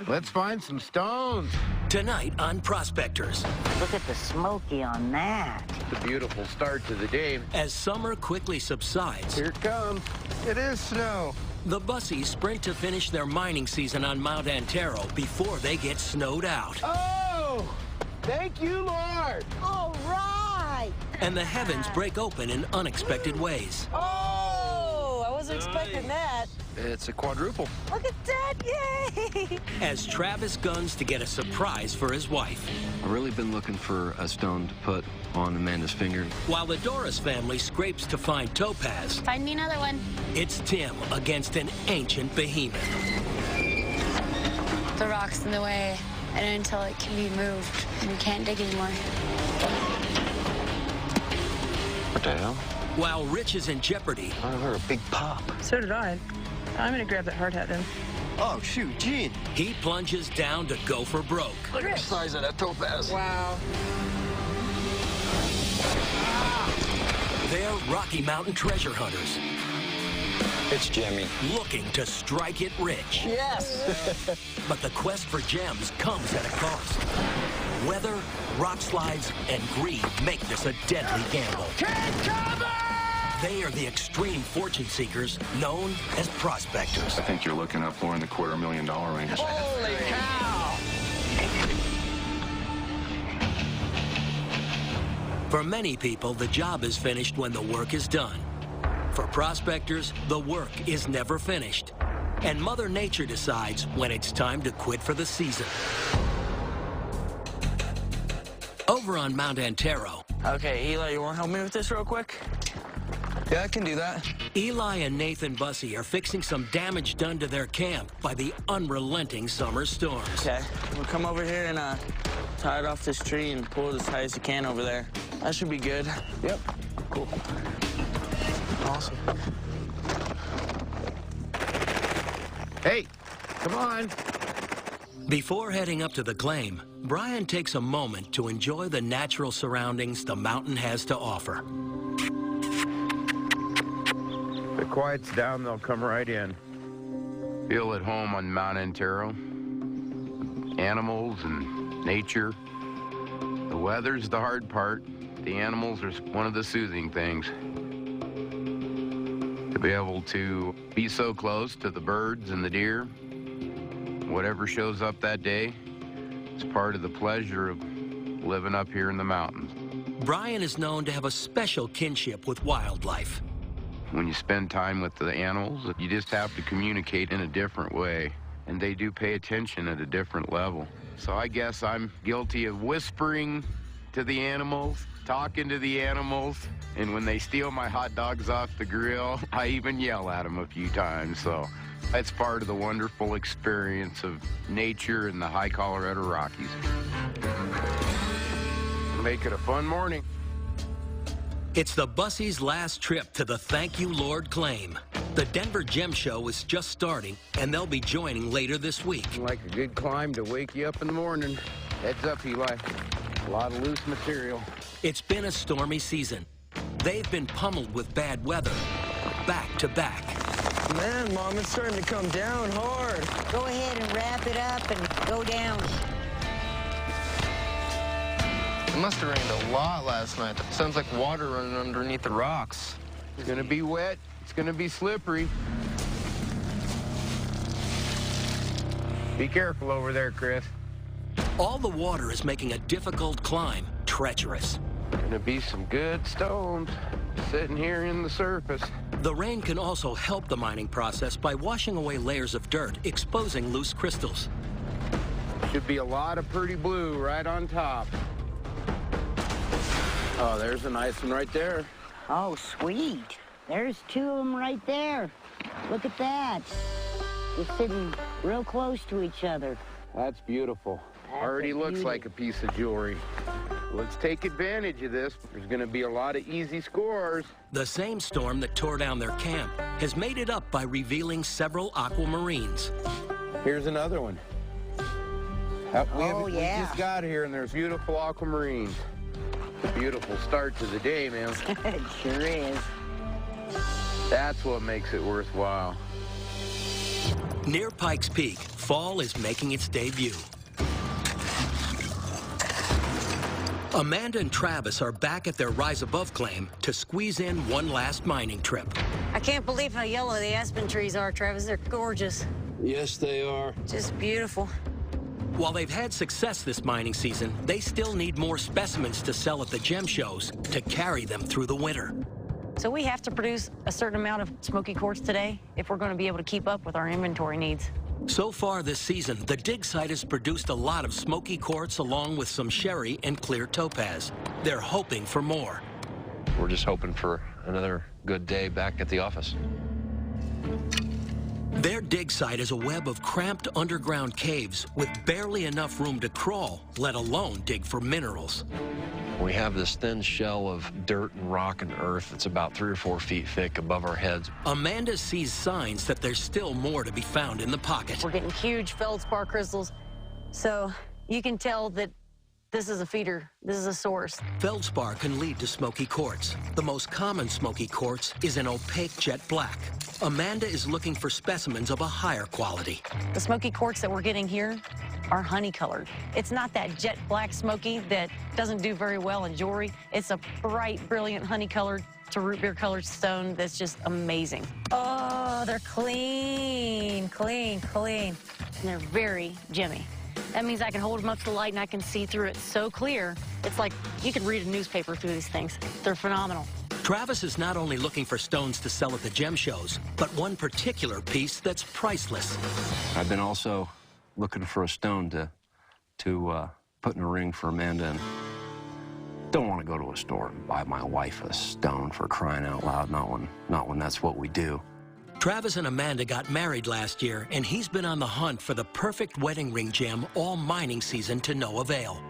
Let's find some stones. Tonight on Prospectors. Look at the smoky on that. It's a beautiful start to the day. As summer quickly subsides, Here it comes. It is snow. the bussies sprint to finish their mining season on Mount Antero before they get snowed out. Oh, thank you, Lord. All right. And the heavens break open in unexpected ways. Oh, I wasn't expecting that. It's a quadruple. Look at that, yay! As Travis guns to get a surprise for his wife, I've really been looking for a stone to put on Amanda's finger. while the Doris family scrapes to find topaz. Find me another one. It's Tim against an ancient behemoth. The rock's in the way, and until it can be moved, we can't dig anymore. What the hell? While Rich is in jeopardy, I heard a big pop. So did I. I'm gonna grab that hard hat then. Oh, shoot, Gene. he plunges down to go for broke. Look at the size of that topaz. Wow. They're Rocky Mountain treasure hunters It's Jimmy. looking to strike it rich. Yes. But the quest for gems comes at a cost. Weather, rock slides, and greed make this a deadly gamble. They are the extreme fortune seekers known as prospectors. I think you're looking up more in the $250,000 range. Holy cow. For many people, the job is finished when the work is done. For prospectors, the work is never finished. And Mother Nature decides when it's time to quit for the season. Over on Mount Antero, Okay, Eli, you want to help me with this real quick? Yeah, I can do that. Eli and Nathan Bussey are fixing some damage done to their camp by the unrelenting summer storms. Okay, we'll come over here and tie it off this tree and pull it as high as you can over there. That should be good. Yep. Cool. Awesome. Hey, come on. Before heading up to the claim, Brian takes a moment to enjoy the natural surroundings the mountain has to offer. If it quiets down, they'll come right in. Feel at home on Mount Antero. Animals and nature. The weather's the hard part. The animals are one of the soothing things. To be able to be so close to the birds and the deer, whatever shows up that day, it's part of the pleasure of living up here in the mountains. Brian is known to have a special kinship with wildlife. When you spend time with the animals, you just have to communicate in a different way, and they do pay attention at a different level. So I guess I'm guilty of whispering to the animals, talking to the animals, and when they steal my hot dogs off the grill, I even yell at them a few times. So that's part of the wonderful experience of nature in the high Colorado Rockies. Make it a fun morning. It's the Bussey's last trip to the Thank You Lord claim. The Denver Gem Show is just starting, and they'll be joining later this week. Like a good climb to wake you up in the morning. Heads up, Eli. A lot of loose material. It's been a stormy season. They've been pummeled with bad weather, back to back. Man, Mom, it's starting to come down hard. Go ahead and wrap it up and go down. It must have rained a lot last night. Sounds like water running underneath the rocks. It's gonna be wet. It's gonna be slippery. Be careful over there, Chris. All the water is making a difficult climb treacherous. Gonna be some good stones sitting here in the surface. The rain can also help the mining process by washing away layers of dirt, exposing loose crystals. Should be a lot of pretty blue right on top. Oh, there's a nice one right there. Oh, sweet. There's two of them right there. Look at that. Just sitting real close to each other. That's beautiful. Already looks like a piece of jewelry. Let's take advantage of this. There's gonna be a lot of easy scores. The same storm that tore down their camp has made it up by revealing several aquamarines. Here's another one. We just got here, and there's beautiful aquamarines. Beautiful start to the day, man. It sure is. That's what makes it worthwhile. Near Pikes Peak, fall is making its debut. Amanda and Travis are back at their Rise Above claim to squeeze in one last mining trip. I can't believe how yellow the aspen trees are, Travis. They're gorgeous. Yes, they are. Just beautiful. While they've had success this mining season, they still need more specimens to sell at the gem shows to carry them through the winter. So we have to produce a certain amount of smoky quartz today if we're going to be able to keep up with our inventory needs. So far this season, the dig site has produced a lot of smoky quartz along with some sherry and clear topaz. They're hoping for more. We're just hoping for another good day back at the office. Their dig site is a web of cramped underground caves with barely enough room to crawl, let alone dig for minerals. We have this thin shell of dirt and rock and earth that's about 3 or 4 feet thick above our heads. Amanda sees signs that there's still more to be found in the pocket. We're getting huge feldspar crystals, so you can tell that this is a feeder. This is a source. Feldspar can lead to smoky quartz. The most common smoky quartz is an opaque jet black. Amanda is looking for specimens of a higher quality. The smoky quartz that we're getting here are honey-colored. It's not that jet black smoky that doesn't do very well in jewelry. It's a bright, brilliant honey-colored to root beer-colored stone that's just amazing. Oh, they're clean, clean, clean. And they're very gemmy. That means I can hold them up to the light and I can see through it so clear. It's like you could read a newspaper through these things. They're phenomenal. Travis is not only looking for stones to sell at the gem shows, but one particular piece that's priceless. I've been also looking for a stone to put in a ring for Amanda. And don't want to go to a store and buy my wife a stone, for crying out loud. Not when that's what we do. Travis and Amanda got married last year, and he's been on the hunt for the perfect wedding ring gem all mining season to no avail.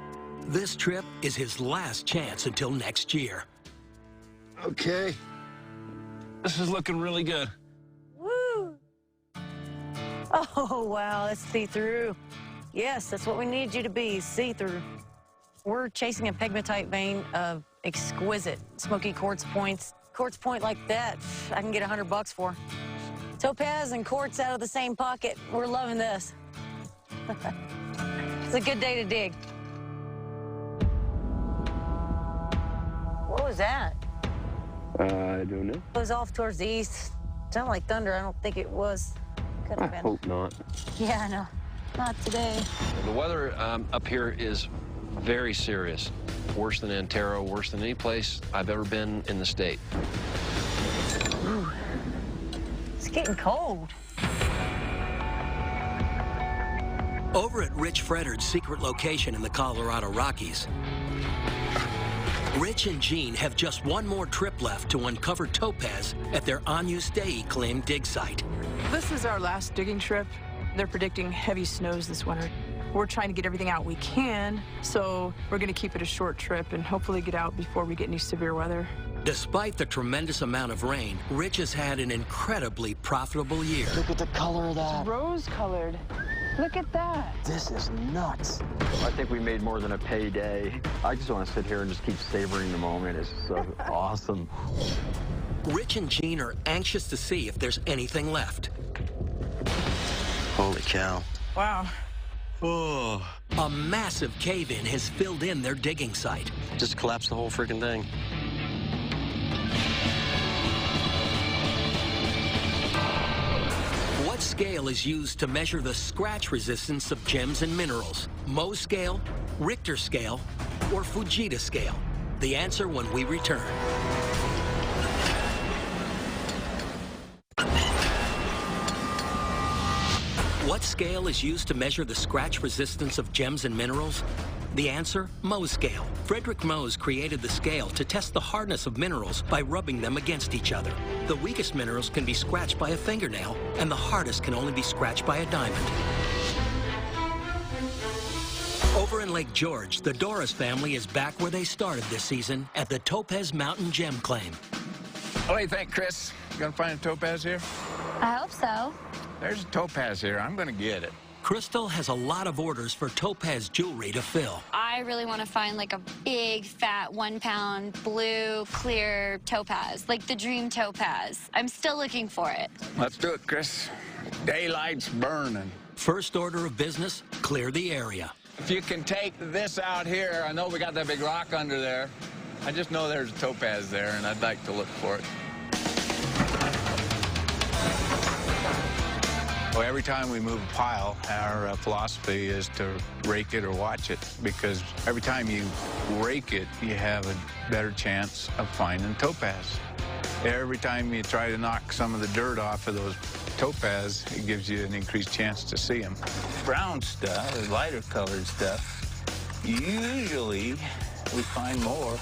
This trip is his last chance until next year. Okay. This is looking really good. Woo! Oh, wow, that's see-through. Yes, that's what we need you to be, see-through. We're chasing a pegmatite vein of exquisite smoky quartz points. Quartz point like that, I can get $100 for. Topaz and quartz out of the same pocket. We're loving this. It's a good day to dig. What was that? I don't know. It was off towards the east. Sounded like thunder. I don't think it was. Could have been. Hope not. Yeah, I know. Not today. The weather up here is very serious. Worse than Antero, worse than any place I've ever been in the state. Ooh. It's getting cold. Over at Rich Fredard's secret location in the Colorado Rockies, Rich and Jean have just one more trip left to uncover topaz at their Agnus Dei claim dig site. This is our last digging trip. They're predicting heavy snows this winter. We're trying to get everything out we can, so we're going to keep it a short trip and hopefully get out before we get any severe weather. Despite the tremendous amount of rain, Rich has had an incredibly profitable year. Look at the color of that. It's rose-colored. Look at that. This is nuts. I think we made more than a payday. I just want to sit here and just keep savoring the moment. It's so awesome. Rich and Jean are anxious to see if there's anything left. Holy cow. Wow. Oh. A massive cave-in has filled in their digging site. Just collapsed the whole freaking thing. What scale is used to measure the scratch resistance of gems and minerals? Mohs scale, Richter scale, or Fujita scale? The answer when we return. What scale is used to measure the scratch resistance of gems and minerals? The answer, Mohs scale. Frederick Mohs created the scale to test the hardness of minerals by rubbing them against each other. The weakest minerals can be scratched by a fingernail, and the hardest can only be scratched by a diamond. Over in Lake George, the Doris family is back where they started this season at the Topaz Mountain Gem Claim. What do you think, Chris? You gonna find a topaz here? I hope so. There's a topaz here. I'm gonna get it. Crystal has a lot of orders for topaz jewelry to fill. I really want to find like a big, fat, 1 pound, blue, clear topaz, like the dream topaz. I'm still looking for it. Let's do it, Chris. Daylight's burning. First order of business, clear the area. If you can take this out here, I know we got that big rock under there. I just know there's a topaz there, and I'd like to look for it. Well, every time we move a pile, our philosophy is to rake it or watch it, because every time you rake it, you have a better chance of finding topaz. Every time you try to knock some of the dirt off of those topaz, it gives you an increased chance to see them. Brown stuff, or lighter colored stuff, usually we find more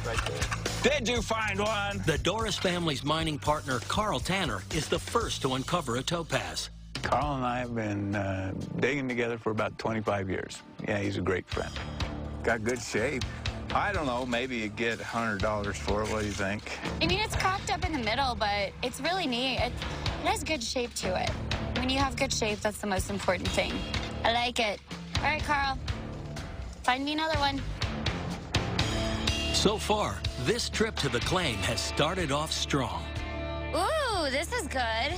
right there. Did you find one? The Doris family's mining partner, Carl Tanner, is the first to uncover a topaz. Carl and I have been digging together for about 25 years. Yeah, he's a great friend. Got good shape. I don't know, maybe you get $100 for it. What do you think? I mean, it's cracked up in the middle, but it's really neat. It has good shape to it. When you have good shape, that's the most important thing. I like it. All right, Carl, find me another one. So far, this trip to the claim has started off strong. Ooh, this is good.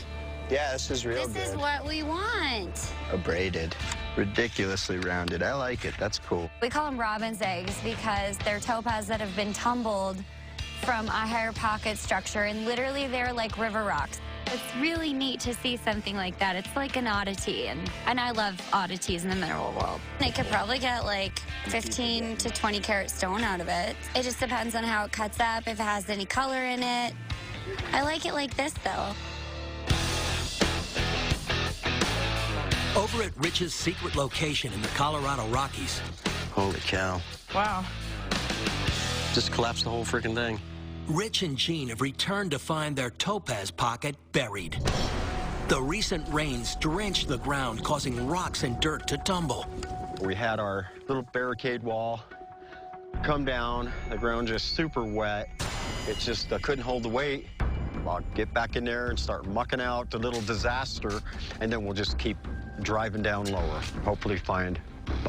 Yeah, this is real good. This is what we want. Abraded. Ridiculously rounded. I like it. That's cool. We call them robin's eggs because they're topaz that have been tumbled from a higher pocket structure, and literally they're like river rocks. It's really neat to see something like that. It's like an oddity, and I love oddities in the mineral world. They could probably get like 15 to 20 carat stone out of it. It just depends on how it cuts up, if it has any color in it. I like it like this, though. Over at Rich's secret location in the Colorado Rockies. Holy cow. Wow. Just collapsed the whole freaking thing. Rich and Jean have returned to find their topaz pocket buried. The recent rains drenched the ground, causing rocks and dirt to tumble. We had our little barricade wall come down, the ground just super wet. It just couldn't hold the weight. I'll get back in there and start mucking out the little disaster, and then we'll just keep driving down lower, hopefully find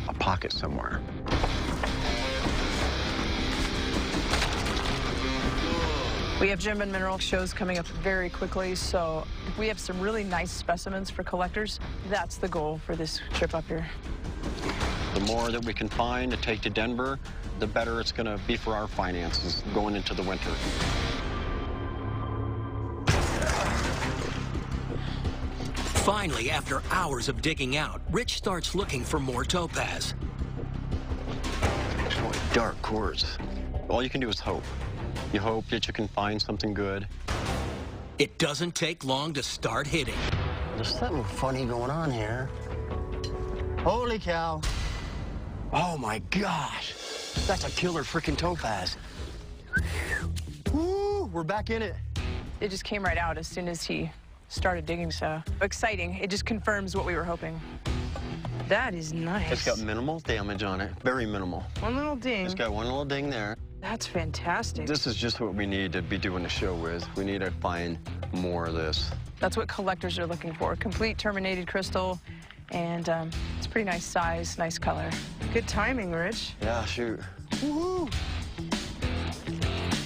a pocket somewhere. We have gem and mineral shows coming up very quickly, so if we have some really nice specimens for collectors, that's the goal for this trip up here. The more that we can find to take to Denver, the better it's going to be for our finances going into the winter. Finally, after hours of digging out, Rich starts looking for more topaz. Boy, dark quartz. All you can do is hope. You hope that you can find something good. It doesn't take long to start hitting. There's something funny going on here. Holy cow. Oh my gosh. That's a killer freaking topaz. Woo, we're back in it. It just came right out as soon as he started digging, so exciting. It just confirms what we were hoping. That is nice. It's got minimal damage on it, very minimal. One little ding. It's got one little ding there. That's fantastic. This is just what we need to be doing the show with. We need to find more of this. That's what collectors are looking for. Complete terminated crystal, and it's pretty nice size, nice color. Good timing, Rich. Yeah, shoot. Woohoo!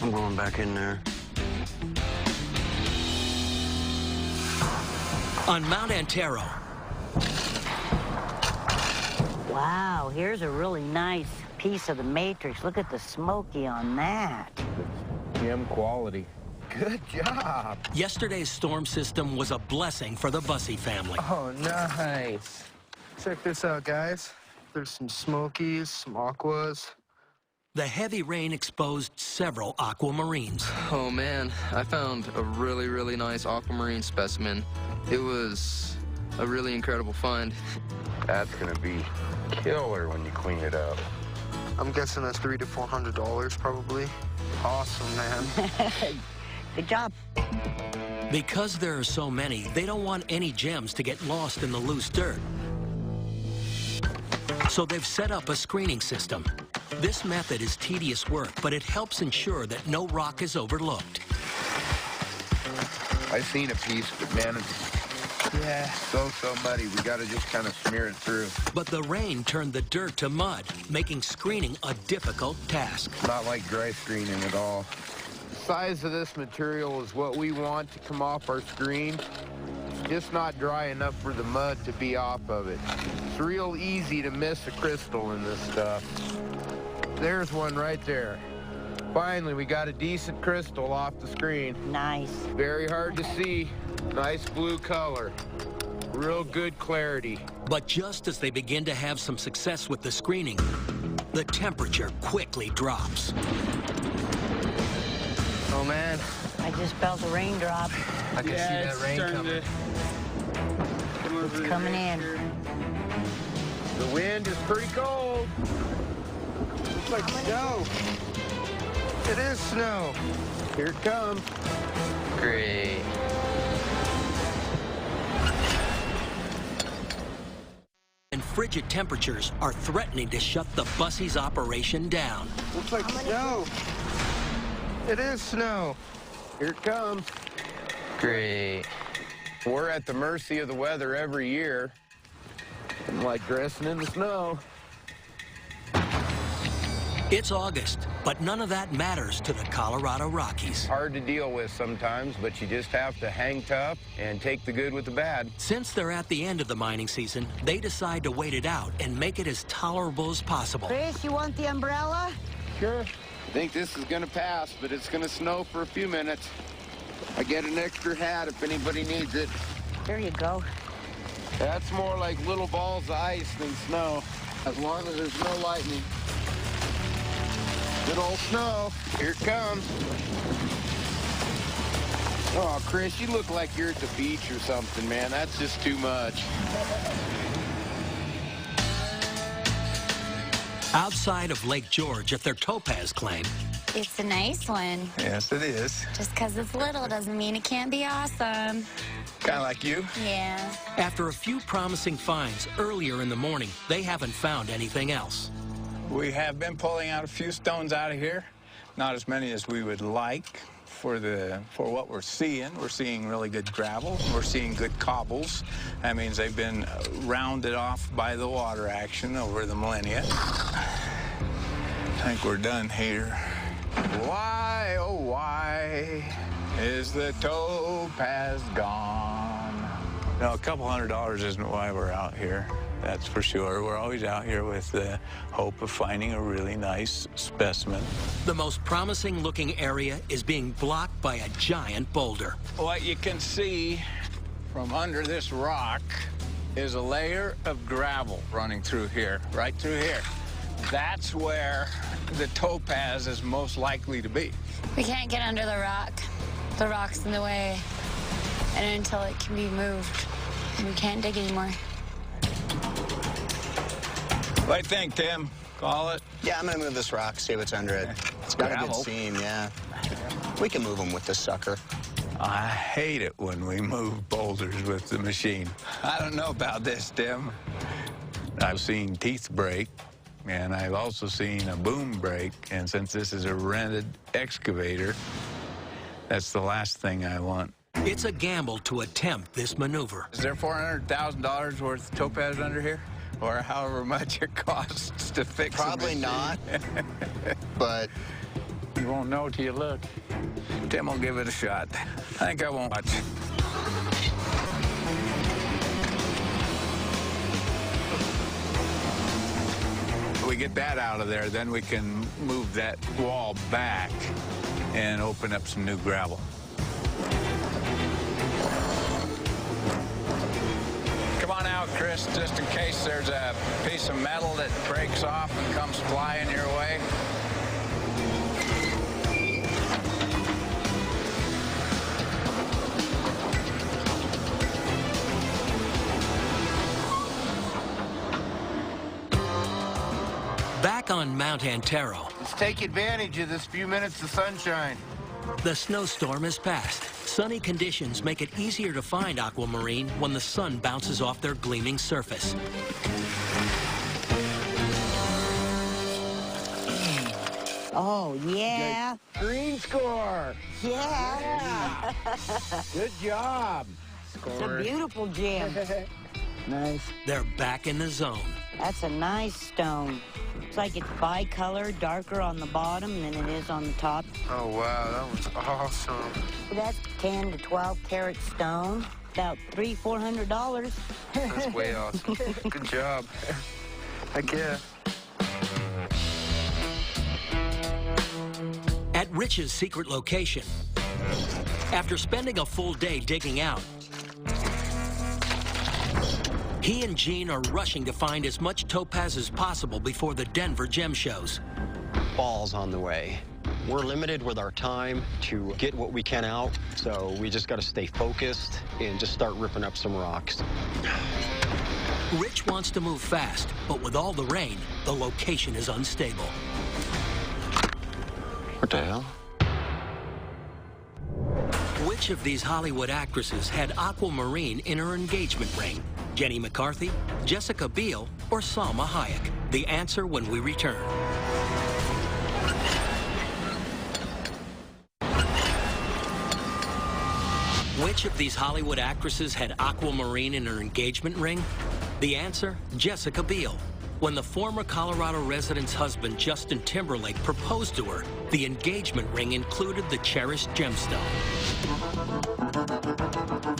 I'm going back in there. On Mount Antero. Wow, here's a really nice piece of the matrix. Look at the smoky on that. Gem quality. Good job. Yesterday's storm system was a blessing for the Bussey family. Oh, nice. Check this out, guys. There's some smokies, some aquas. The heavy rain exposed several aquamarines. Oh, man. I found a really, really nice aquamarine specimen. It was a really incredible find. That's gonna be killer when you clean it up. I'm guessing that's $300 to $400 probably. Awesome, man. Good job. Because there are so many, they don't want any gems to get lost in the loose dirt. So they've set up a screening system. This method is tedious work, but it helps ensure that no rock is overlooked. I've seen a piece, but man, yeah, so muddy. We gotta just kind of smear it through. But the rain turned the dirt to mud, making screening a difficult task. Not like dry screening at all. The size of this material is what we want to come off our screen. just not dry enough for the mud to be off of it. It's real easy to miss a crystal in this stuff. There's one right there. Finally, we got a decent crystal off the screen. Nice. Very hard to see. Nice blue color. Real good clarity. But just as they begin to have some success with the screening, the temperature quickly drops. Oh, man. I just felt a raindrop. I can see that rain coming. It's coming in. The wind is pretty cold. Looks like snow. It is snow. Here it comes. Great. And frigid temperatures are threatening to shut the Bussey's operation down. Looks like snow. It is snow. Here it comes. Great. We're at the mercy of the weather every year. I'm like dressing in the snow. It's August, but none of that matters to the Colorado Rockies. Hard to deal with sometimes, but you just have to hang tough and take the good with the bad. Since they're at the end of the mining season, they decide to wait it out and make it as tolerable as possible. Chris, you want the umbrella? Sure. I think this is gonna pass, but it's gonna snow for a few minutes. I get an extra hat if anybody needs it. There you go. That's more like little balls of ice than snow, as long as there's no lightning. Good old snow. Here it comes. Oh, Chris, you look like you're at the beach or something, man. That's just too much. Outside of Lake George at their topaz claim. It's a nice one. Yes, it is. Just because it's little doesn't mean it can't be awesome. Kind of like you. Yeah. After a few promising finds earlier in the morning, they haven't found anything else. We have been pulling out a few stones out of here. Not as many as we would like for what we're seeing. We're seeing really good gravel. We're seeing good cobbles. That means they've been rounded off by the water action over the millennia. I think we're done here. Why, oh why, is the topaz gone? No, a couple $100 isn't why we're out here. That's for sure. We're always out here with the hope of finding a really nice specimen. The most promising looking area is being blocked by a giant boulder. What you can see from under this rock is a layer of gravel running through here, right through here. That's where the topaz is most likely to be. We can't get under the rock. The rock's in the way. And until it can be moved, we can't dig anymore. What do you think, Tim? Call it? Yeah, I'm gonna move this rock, see what's under it. It's got a good seam, yeah. We can move them with this sucker. I hate it when we move boulders with the machine. I don't know about this, Tim. I've seen teeth break, and I've also seen a boom break, and since this is a rented excavator, that's the last thing I want. It's a gamble to attempt this maneuver. Is there $400,000 worth of topaz under here? Or however much it costs to fix it? Probably not, but... You won't know till you look. Tim will give it a shot. I think I won't watch. We get that out of there, then we can move that wall back and open up some new gravel. Come on out, Chris, just in case there's a piece of metal that breaks off and comes flying your way. Back on Mount Antero, Let's take advantage of this few minutes of sunshine. the snowstorm has passed. Sunny conditions make it easier to find aquamarine when the sun bounces off their gleaming surface. Oh, yeah. Green score. Yeah. Good job. It's a beautiful gem. Nice. They're back in the zone. That's a nice stone. Looks like it's bicolor, darker on the bottom than it is on the top. Oh, wow, that was awesome. That's 10 to 12 carat stone. about $300–400. That's way awesome. Good job. I guess. At Rich's secret location, after spending a full day digging out, he and Gene are rushing to find as much topaz as possible before the Denver gem shows. Fall's on the way. We're limited with our time to get what we can out, so we just got to stay focused and just start ripping up some rocks. Rich wants to move fast, but with all the rain, the location is unstable. What the hell? Which of these Hollywood actresses had aquamarine in her engagement ring? Jenny McCarthy, Jessica Biel, or Salma Hayek? The answer when we return. Which of these Hollywood actresses had aquamarine in her engagement ring? The answer, Jessica Biel. When the former Colorado resident's husband, Justin Timberlake, proposed to her, the engagement ring included the cherished gemstone.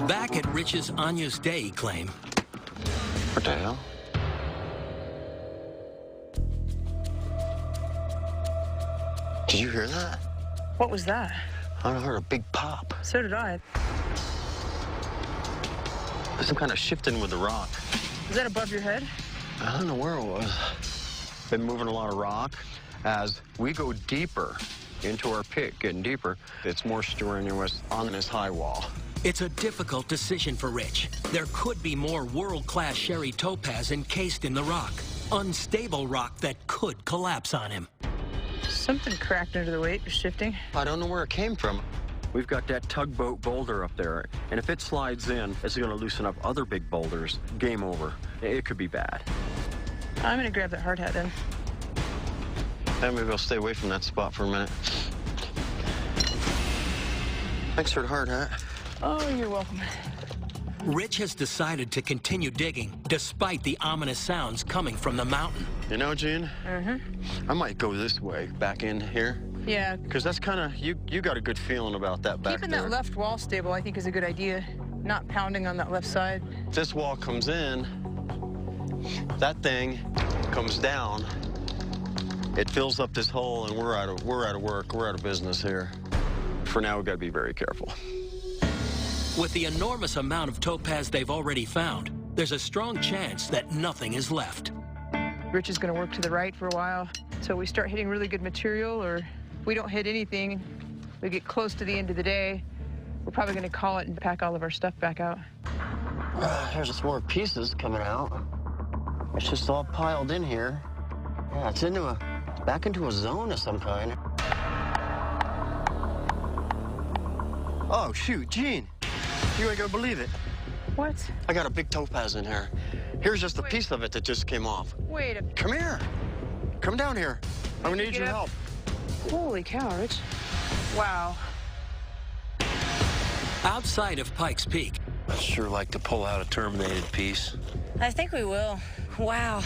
Back at Rich's Agnus Dei claim. What the hell? Did you hear that? What was that? I heard a big pop. So did I. There's some kind of shifting with the rock. Is that above your head? I don't know where it was. Been moving a lot of rock. As we go deeper into our pit, getting deeper, it's more strenuous on this high wall. It's a difficult decision for Rich. There could be more world-class sherry topaz encased in the rock. Unstable rock that could collapse on him. Something cracked under the weight, shifting. I don't know where it came from. We've got that tugboat boulder up there, and if it slides in, it's going to loosen up other big boulders. Game over. It could be bad. I'm going to grab that hard hat then. And maybe I'll stay away from that spot for a minute. Thanks for the hard hat. Oh, you're welcome. Rich has decided to continue digging, despite the ominous sounds coming from the mountain. You know, Gene? I might go this way, back in here. Yeah. Because that's kind of, you got a good feeling about that back Keeping there. that left wall stable, I think, is a good idea. Not pounding on that left side. This wall comes in, that thing comes down, it fills up this hole, and we're out of work, we're out of business here. For now, we've got to be very careful. With the enormous amount of topaz they've already found, there's a strong chance that nothing is left. Rich is going to work to the right for a while, so we start hitting really good material, or we don't hit anything. We get close to the end of the day, we're probably going to call it and pack all of our stuff back out. There's some more pieces coming out. It's just all piled in here. Yeah, it's back into a zone of some kind. Oh, shoot, Gene. You ain't gonna believe it. What? I got a big topaz in here. Here's just a piece of it that just came off. Wait a... Come here. Come down here. I'm gonna need your help. Holy cow, Rich. Wow. Outside of Pikes Peak. I'd sure like to pull out a terminated piece. I think we will. Wow.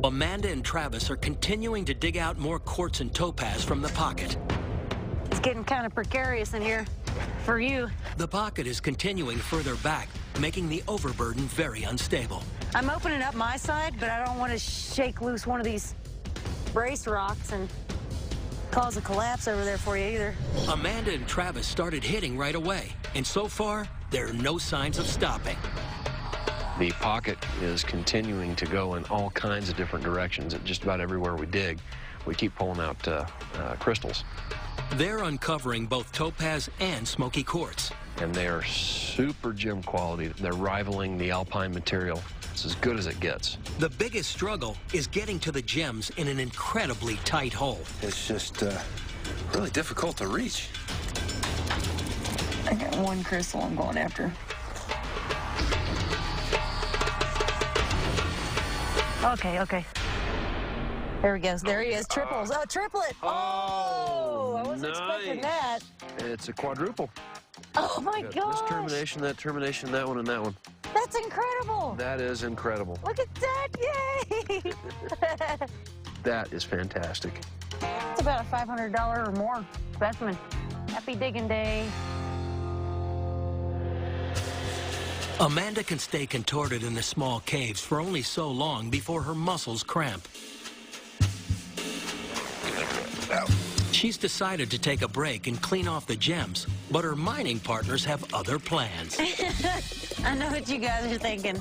Amanda and Travis are continuing to dig out more quartz and topaz from the pocket. It's getting kind of precarious in here for you. The pocket is continuing further back, making the overburden very unstable. I'm opening up my side, but I don't want to shake loose one of these brace rocks and cause a collapse over there for you either. Amanda and Travis started hitting right away, and so far, there are no signs of stopping. The pocket is continuing to go in all kinds of different directions. At just about everywhere we dig, we keep pulling out crystals. They're uncovering both topaz and smoky quartz. And they are super gem quality. They're rivaling the alpine material. It's as good as it gets. The biggest struggle is getting to the gems in an incredibly tight hole. It's just really difficult to reach. I got one crystal I'm going after. Okay. There he goes. There he is. Triples. Oh, triplet. Oh, I wasn't expecting that. It's a quadruple. Oh, my gosh. This termination, that termination, that one, and that one. That's incredible. That is incredible. Look at that. Yay. That is fantastic. It's about a $500 or more specimen. Happy digging day. Amanda can stay contorted in the small caves for only so long before her muscles cramp. She's decided to take a break and clean off the gems, but her mining partners have other plans. I know what you guys are thinking.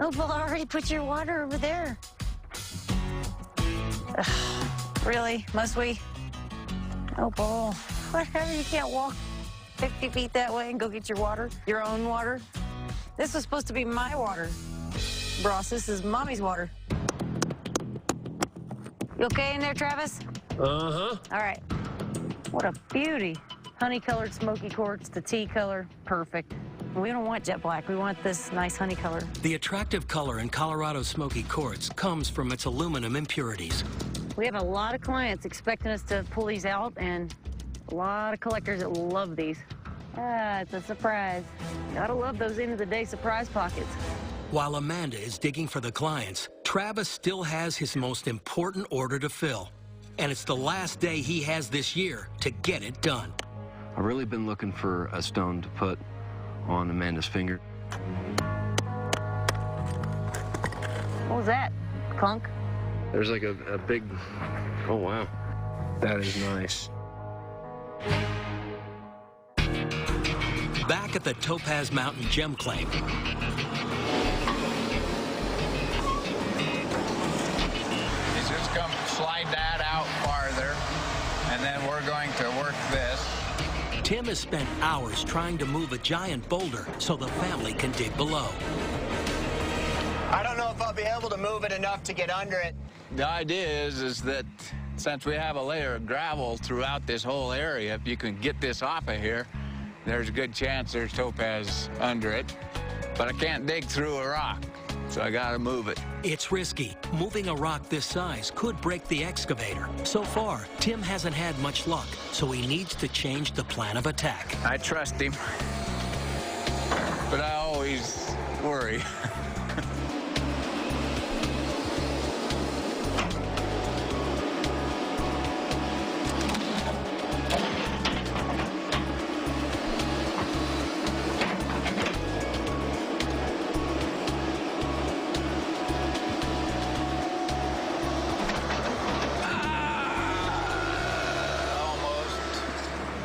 Oh, well, I already put your water over there. Really? Must we? Oh, Paul. Whatever, you can't walk 50 feet that way and go get your water, your own water. This was supposed to be my water. Bros, this is Mommy's water. You okay in there, Travis? Uh-huh. All right. What a beauty. Honey-colored smoky quartz, the tea color, perfect. We don't want jet black. We want this nice honey color. The attractive color in Colorado smoky quartz comes from its aluminum impurities. We have a lot of clients expecting us to pull these out, and a lot of collectors that love these. It's a surprise. Gotta love those end-of-the-day surprise pockets. While Amanda is digging for the clients, Travis still has his most important order to fill. And it's the last day he has this year to get it done. I've really been looking for a stone to put on Amanda's finger. What was that? Clunk? There's like a big, oh wow. That is nice. Back at the Topaz Mountain Gem Claim. You just come slide that out farther, and then we're going to work this. Tim has spent hours trying to move a giant boulder so the family can dig below. I don't know if I'll be able to move it enough to get under it. The idea is that since we have a layer of gravel throughout this whole area, if you can get this off of here, there's a good chance there's topaz under it. But I can't dig through a rock, so I gotta move it. It's risky. Moving a rock this size could break the excavator. So far, Tim hasn't had much luck, so he needs to change the plan of attack. I trust him, but I always worry.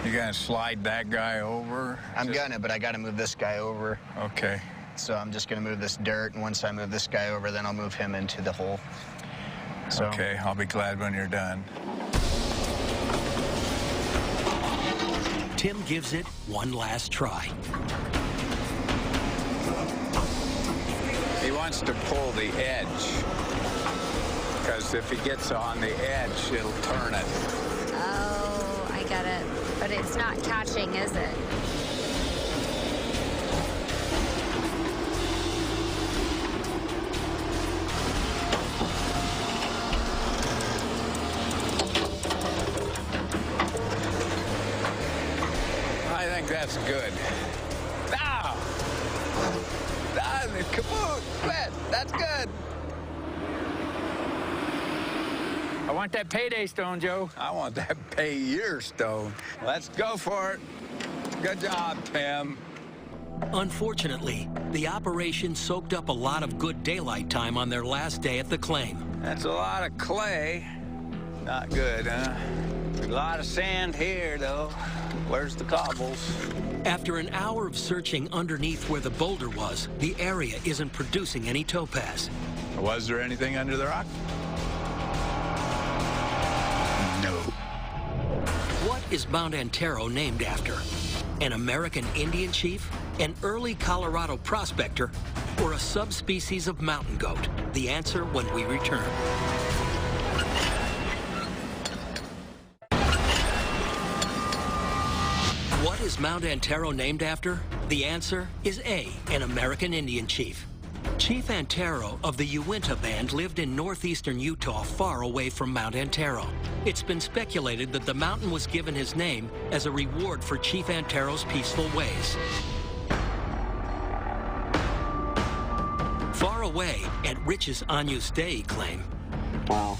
You gonna slide that guy over? I'm gonna, but I gotta move this guy over. Okay. So I'm just gonna move this dirt, and once I move this guy over, then I'll move him into the hole. So. Okay, I'll be glad when you're done. Tim gives it one last try. He wants to pull the edge, because if he gets on the edge, it'll turn it. Oh, I get it. But it's not catching, is it? I think that's good. Now! Done! Kaboot! Bet! That's good! I want that payday stone, Joe. I want that pay year stone. Let's go for it. Good job, Tim. Unfortunately, the operation soaked up a lot of good daylight time on their last day at the claim. That's a lot of clay. Not good, huh? A lot of sand here, though. Where's the cobbles? After an hour of searching underneath where the boulder was, the area isn't producing any topaz. Was there anything under the rock? What is Mount Antero named after? An American Indian chief, an early Colorado prospector, or a subspecies of mountain goat? The answer when we return. What is Mount Antero named after? The answer is A, an American Indian chief. Chief Antero of the Uinta Band lived in northeastern Utah, far away from Mount Antero. It's been speculated that the mountain was given his name as a reward for Chief Antero's peaceful ways. Far away at Rich's Agnus Dei claim. Wow,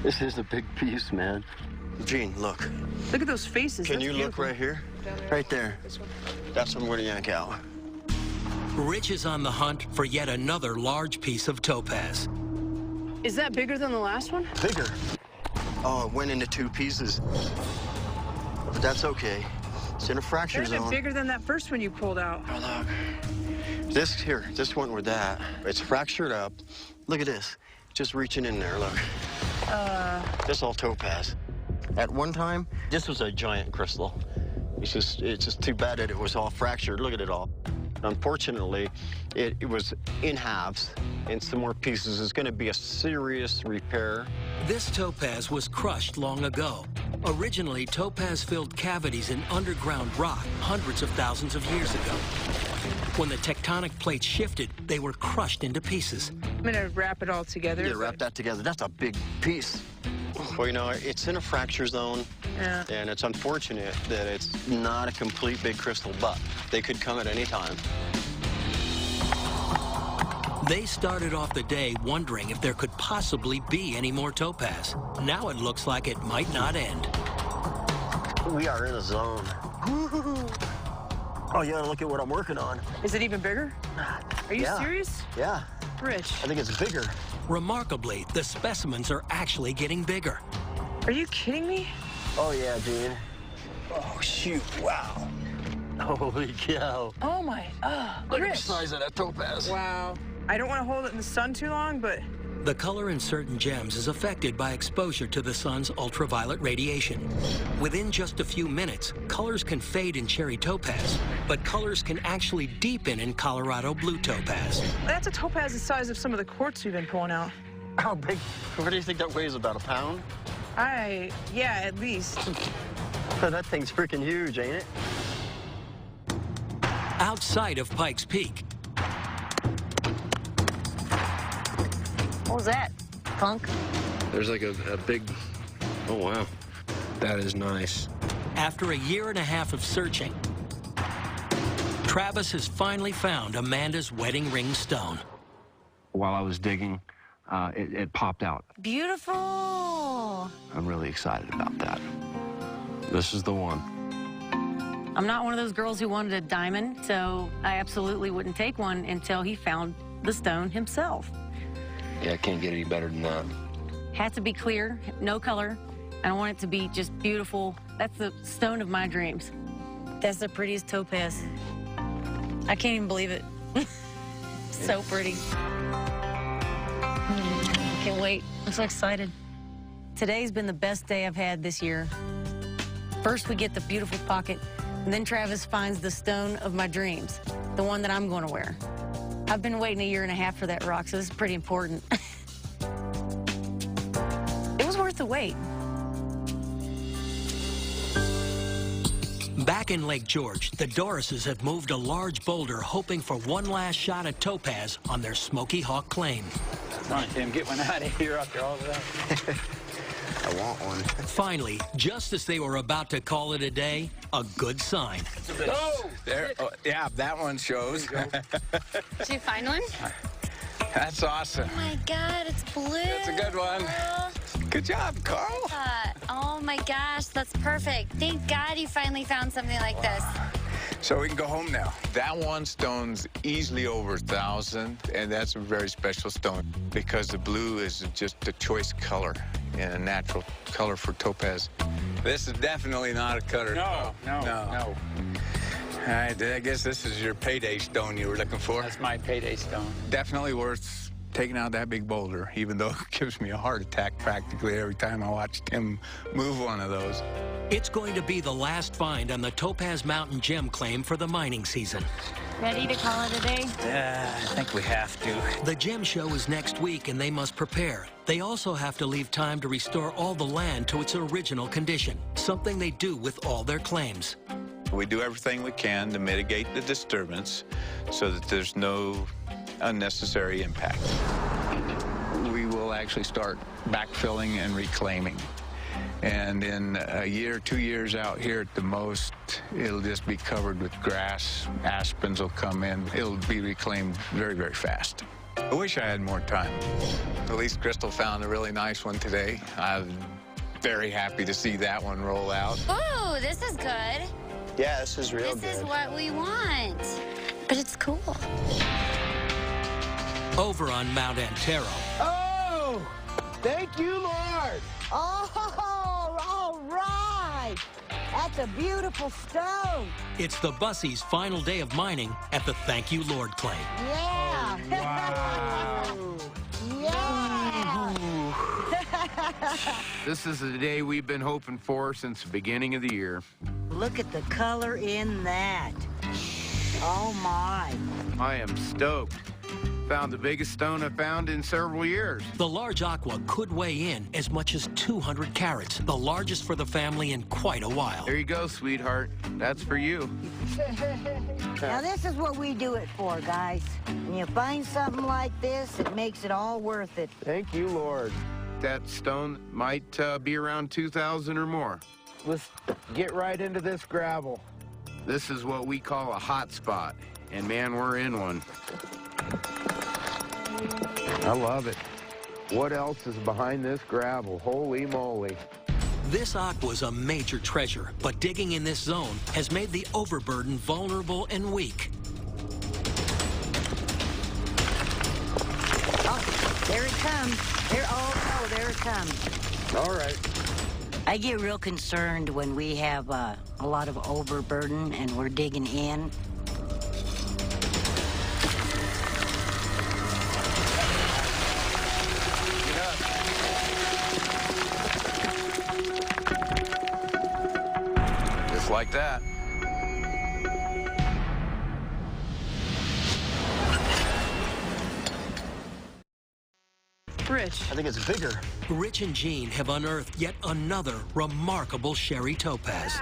this is a big piece, man. Gene, look. Look at those faces. Can That's you beautiful. look right here? Right there. That's what I'm going to yank out. Rich is on the hunt for yet another large piece of topaz. Is that bigger than the last one? Bigger. Oh, it went into 2 pieces. But that's okay. It's in a fracture zone. It's bigger than that first one you pulled out. Oh, look. This went with that. It's fractured up. Look at this. Just reaching in there, look. This is all topaz. At one time, this was a giant crystal. It's just too bad that it was all fractured. Look at it all. Unfortunately, it was in halves, and some more pieces. It's going to be a serious repair. This topaz was crushed long ago. Originally, topaz filled cavities in underground rock hundreds of thousands of years ago. When the tectonic plates shifted, they were crushed into pieces. I'm going to wrap it all together. Yeah, wrap that together. That's a big piece. Well, you know, it's in a fracture zone, and it's unfortunate that it's not a complete big crystal, but they could come at any time. They started off the day wondering if there could possibly be any more topaz. Now it looks like it might not end. We are in a zone. Oh, you gotta look at what I'm working on. Is it even bigger? Are you serious? Yeah. Rich. I think it's bigger. Remarkably, the specimens are actually getting bigger. Are you kidding me? Oh, yeah, Dean. Oh, shoot. Wow. Holy cow. Oh, my. Look Rich. at the size of that topaz. Wow. I don't want to hold it in the sun too long, but... The color in certain gems is affected by exposure to the sun's ultraviolet radiation. Within just a few minutes, colors can fade in cherry topaz, but colors can actually deepen in Colorado blue topaz. That's a topaz the size of some of the quartz we've been pulling out. How big? What do you think that weighs? About a pound? Yeah, at least. That thing's freaking huge, ain't it? Outside of Pikes Peak, What was that, punk? There's like a big, oh wow, that is nice. after a year and a half of searching, Travis has finally found Amanda's wedding ring stone. While I was digging, it popped out. Beautiful. I'm really excited about that. This is the one. I'm not one of those girls who wanted a diamond, so I absolutely wouldn't take one until he found the stone himself. Yeah, I can't get any better than that. Had to be clear, no color. I don't want it to be just beautiful. That's the stone of my dreams. That's the prettiest topaz. I can't even believe it. So pretty. Can't wait. I'm so excited. Today's been the best day I've had this year. First, we get the beautiful pocket, and then Travis finds the stone of my dreams, the one that I'm going to wear. I've been waiting a year and a half for that rock, so this is pretty important. It was worth the wait. Back in Lake George, the Dorises have moved a large boulder hoping for one last shot at topaz on their Smoky Hawk claim. Come on, Tim, get one out of here after all of that. I want one. Finally, just as they were about to call it a day, a good sign. Oh, there. Oh, yeah, that one shows. Did you find one? That's awesome. Oh my God, it's blue. That's a good one. Good job, Carl. Oh my gosh, that's perfect. Thank God you finally found something like this. So we can go home now. That one stone's easily over 1,000, and that's a very special stone because the blue is just a choice color and a natural color for topaz. This is definitely not a cutter. No. All right, I guess this is your payday stone you were looking for. That's my payday stone. Definitely worth taking out that big boulder, even though it gives me a heart attack practically every time I watch Tim move one of those. It's going to be the last find on the Topaz Mountain gem claim for the mining season. Ready to call it a day? Yeah, I think we have to. The gem show is next week, and they must prepare. They also have to leave time to restore all the land to its original condition, something they do with all their claims. We do everything we can to mitigate the disturbance so that there's no unnecessary impact. We will actually start backfilling and reclaiming. And in a year, 2 years out here at the most, it'll just be covered with grass. Aspens will come in. It'll be reclaimed very, very fast. I wish I had more time. At least Crystal found a really nice one today. I'm very happy to see that one roll out. Ooh, this is good. Yeah, this is real good. This is what we want. but it's cool. Over on Mount Antero. Oh, thank you, Lord. Oh, all right. That's a beautiful stone. It's the Bussey's final day of mining at the Thank You Lord claim. Yeah. Wow. Yeah. This is the day we've been hoping for since the beginning of the year. Look at the color in that. Oh, my. I am stoked. Found the biggest stone I've found in several years. The large aqua could weigh in as much as 200 carats, the largest for the family in quite a while. There you go, sweetheart. That's for you. Now, this is what we do it for, guys. When you find something like this, it makes it all worth it. Thank you, Lord. That stone might be around 2,000 or more. Let's get right into this gravel. This is what we call a hot spot, and man, we're in one. I love it. What else is behind this gravel? Holy moly. This aqua's a major treasure, but digging in this zone has made the overburden vulnerable and weak. Oh, there it comes. There it comes. All right. I get real concerned when we have a lot of overburden and we're digging in. Just like that. Rich. I think it's bigger. Rich and Jean have unearthed yet another remarkable sherry topaz.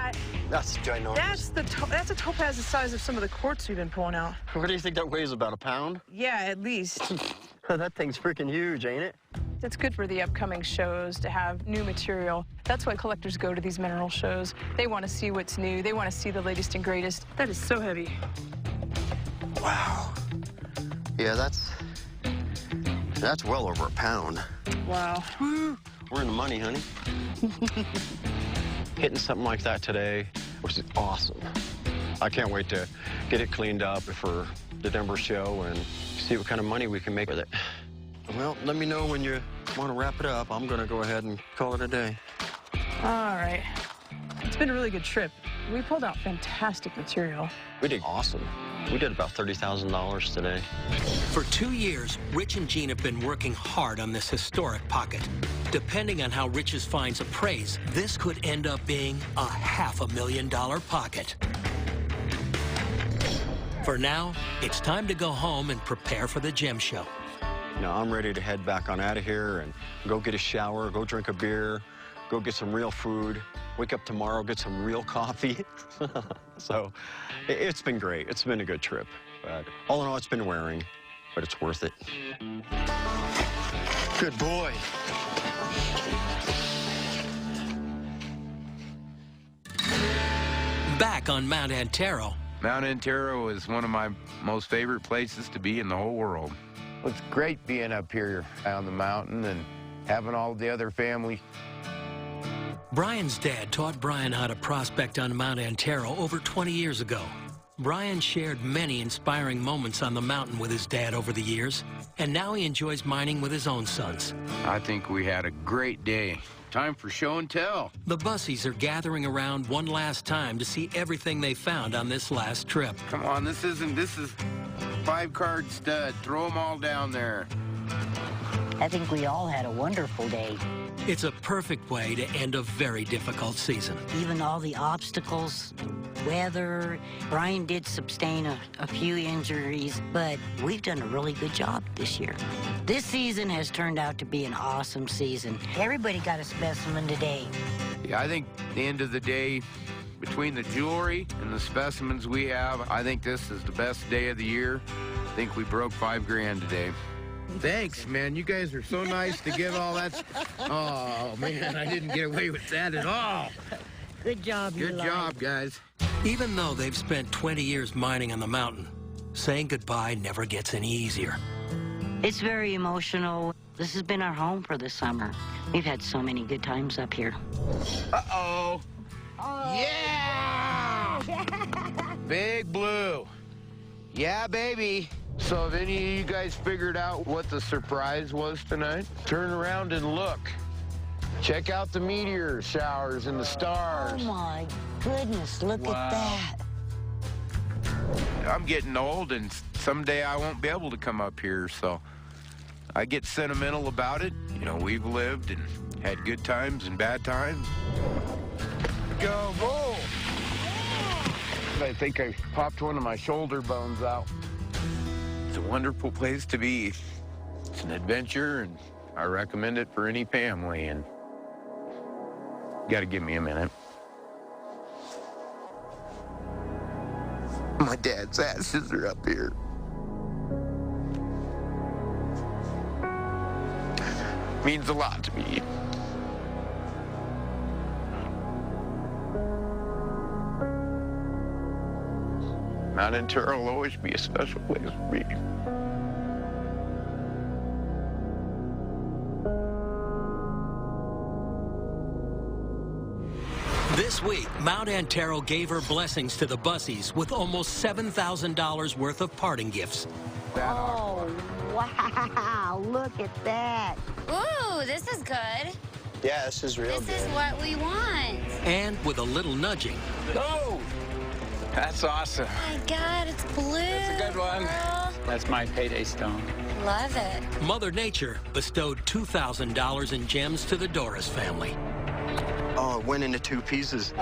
That's ginormous. That's a topaz the size of some of the quartz we've been pulling out. What do you think that weighs, about a pound? Yeah, at least. That thing's freaking huge, ain't it? It's good for the upcoming shows to have new material. That's why collectors go to these mineral shows. They want to see what's new. They want to see the latest and greatest. That is so heavy. Wow. Yeah, that's well over a pound. Wow. We're in the money, honey. Hitting something like that today was awesome. I can't wait to get it cleaned up for the Denver show and see what kind of money we can make with it. Well, let me know when you want to wrap it up. I'm going to go ahead and call it a day. All right. It's been a really good trip. We pulled out fantastic material. We did awesome. We did about $30,000 today. For 2 years, Rich and Jean have been working hard on this historic pocket. Depending on how Rich's finds appraise, this could end up being a $500,000 pocket. For now, it's time to go home and prepare for the gem show. Now, I'm ready to head back on out of here and go get a shower, go drink a beer, go get some real food, wake up tomorrow, get some real coffee. So it's been great. It's been a good trip. But all in all, it's been wearing, but it's worth it. Good boy. Back on Mount Antero. Mount Antero is one of my most favorite places to be in the whole world. It's great being up here on the mountain and having all the other family. Brian's dad taught Brian how to prospect on Mount Antero over 20 years ago. Brian shared many inspiring moments on the mountain with his dad over the years, and now he enjoys mining with his own sons. I think we had a great day. Time for show and tell. The Bussies are gathering around one last time to see everything they found on this last trip. Come on, this is 5-card stud. Throw them all down there. I think we all had a wonderful day. It's a perfect way to end a very difficult season. Even all the obstacles, weather. Brian did sustain a few injuries, but we've done a really good job this year. This season has turned out to be an awesome season. Everybody got a specimen today. Yeah, I think at the end of the day, between the jewelry and the specimens we have, I think this is the best day of the year. I think we broke $5 grand today. Thanks, man. You guys are so nice to give all that. Oh, man, I didn't get away with that at all. Good job, Good job, guys. Even though they've spent 20 years mining on the mountain, saying goodbye never gets any easier. It's very emotional. This has been our home for the summer. We've had so many good times up here. Uh-oh. Yeah! Big Blue. Yeah, baby. So have any of you guys figured out what the surprise was tonight? Turn around and look. Check out the meteor showers and the stars. Oh, my goodness, look at that. I'm getting old, and someday I won't be able to come up here, so I get sentimental about it. You know, we've lived and had good times and bad times. Go, bull! I think I popped one of my shoulder bones out. It's a wonderful place to be. It's an adventure, and I recommend it for any family. And you gotta give me a minute. My dad's ashes are up here. Means a lot to me. Mount Antero will always be a special place for me. This week, Mount Antero gave her blessings to the Bussies with almost $7,000 worth of parting gifts. Oh, wow, look at that. Ooh, this is good. Yeah, this is real good. This is what we want. And with a little nudging. Oh, that's awesome. Oh my God, it's blue. That's a good one. Girl. That's my payday stone. Love it. Mother Nature bestowed $2,000 in gems to the Doris family. Oh, it went into two pieces.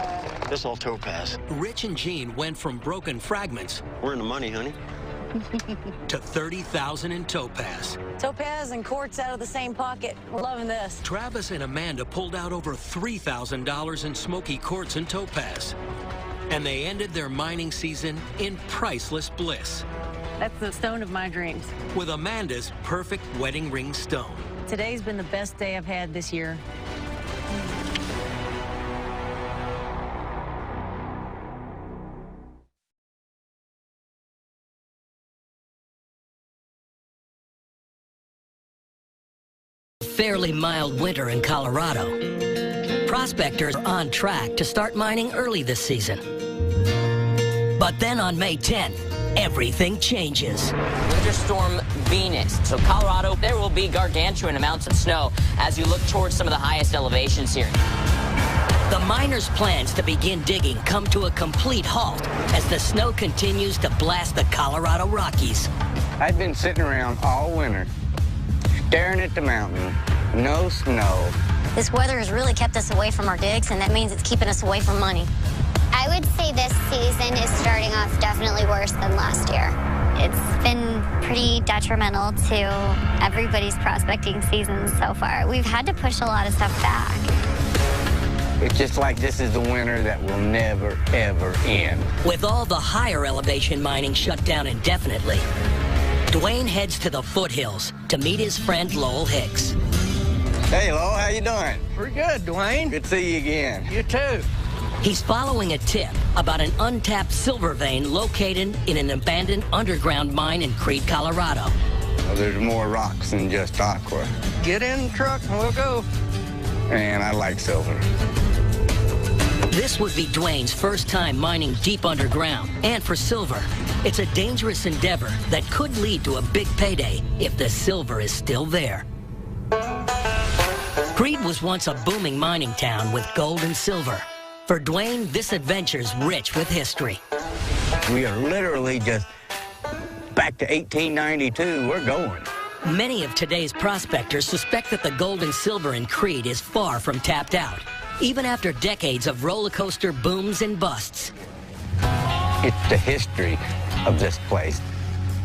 This all topaz. Rich and Jean went from broken fragments. We're in the money, honey. To $30,000 in topaz. Topaz and quartz out of the same pocket. We're loving this. Travis and Amanda pulled out over $3,000 in smoky quartz and topaz. And they ended their mining season in priceless bliss. That's the stone of my dreams. With Amanda's perfect wedding ring stone. Today's been the best day I've had this year. Fairly mild winter in Colorado. Prospectors are on track to start mining early this season. But then on May 10th, everything changes. Winter Storm Venus. So Colorado, there will be gargantuan amounts of snow as you look towards some of the highest elevations here. The miners' plans to begin digging come to a complete halt as the snow continues to blast the Colorado Rockies. I've been sitting around all winter, staring at the mountain, no snow. This weather has really kept us away from our digs, and that means it's keeping us away from money. I would say this season is starting off definitely worse than last year. It's been pretty detrimental to everybody's prospecting season so far. We've had to push a lot of stuff back. It's just like this is the winter that will never, ever end. With all the higher elevation mining shut down indefinitely, Dwayne heads to the foothills to meet his friend Lowell Hicks. Hey, Lowell, how you doing? We're good, Dwayne. Good to see you again. You too. He's following a tip about an untapped silver vein located in an abandoned underground mine in Creede, Colorado. Well, there's more rocks than just aqua. Get in the truck and we'll go. And I like silver. This would be Dwayne's first time mining deep underground, and for silver, it's a dangerous endeavor that could lead to a big payday if the silver is still there. Creede was once a booming mining town with gold and silver. For Dwayne, this adventure's rich with history. We are literally just back to 1892. We're going. Many of today's prospectors suspect that the gold and silver in Creede is far from tapped out, even after decades of roller coaster booms and busts. It's the history of this place.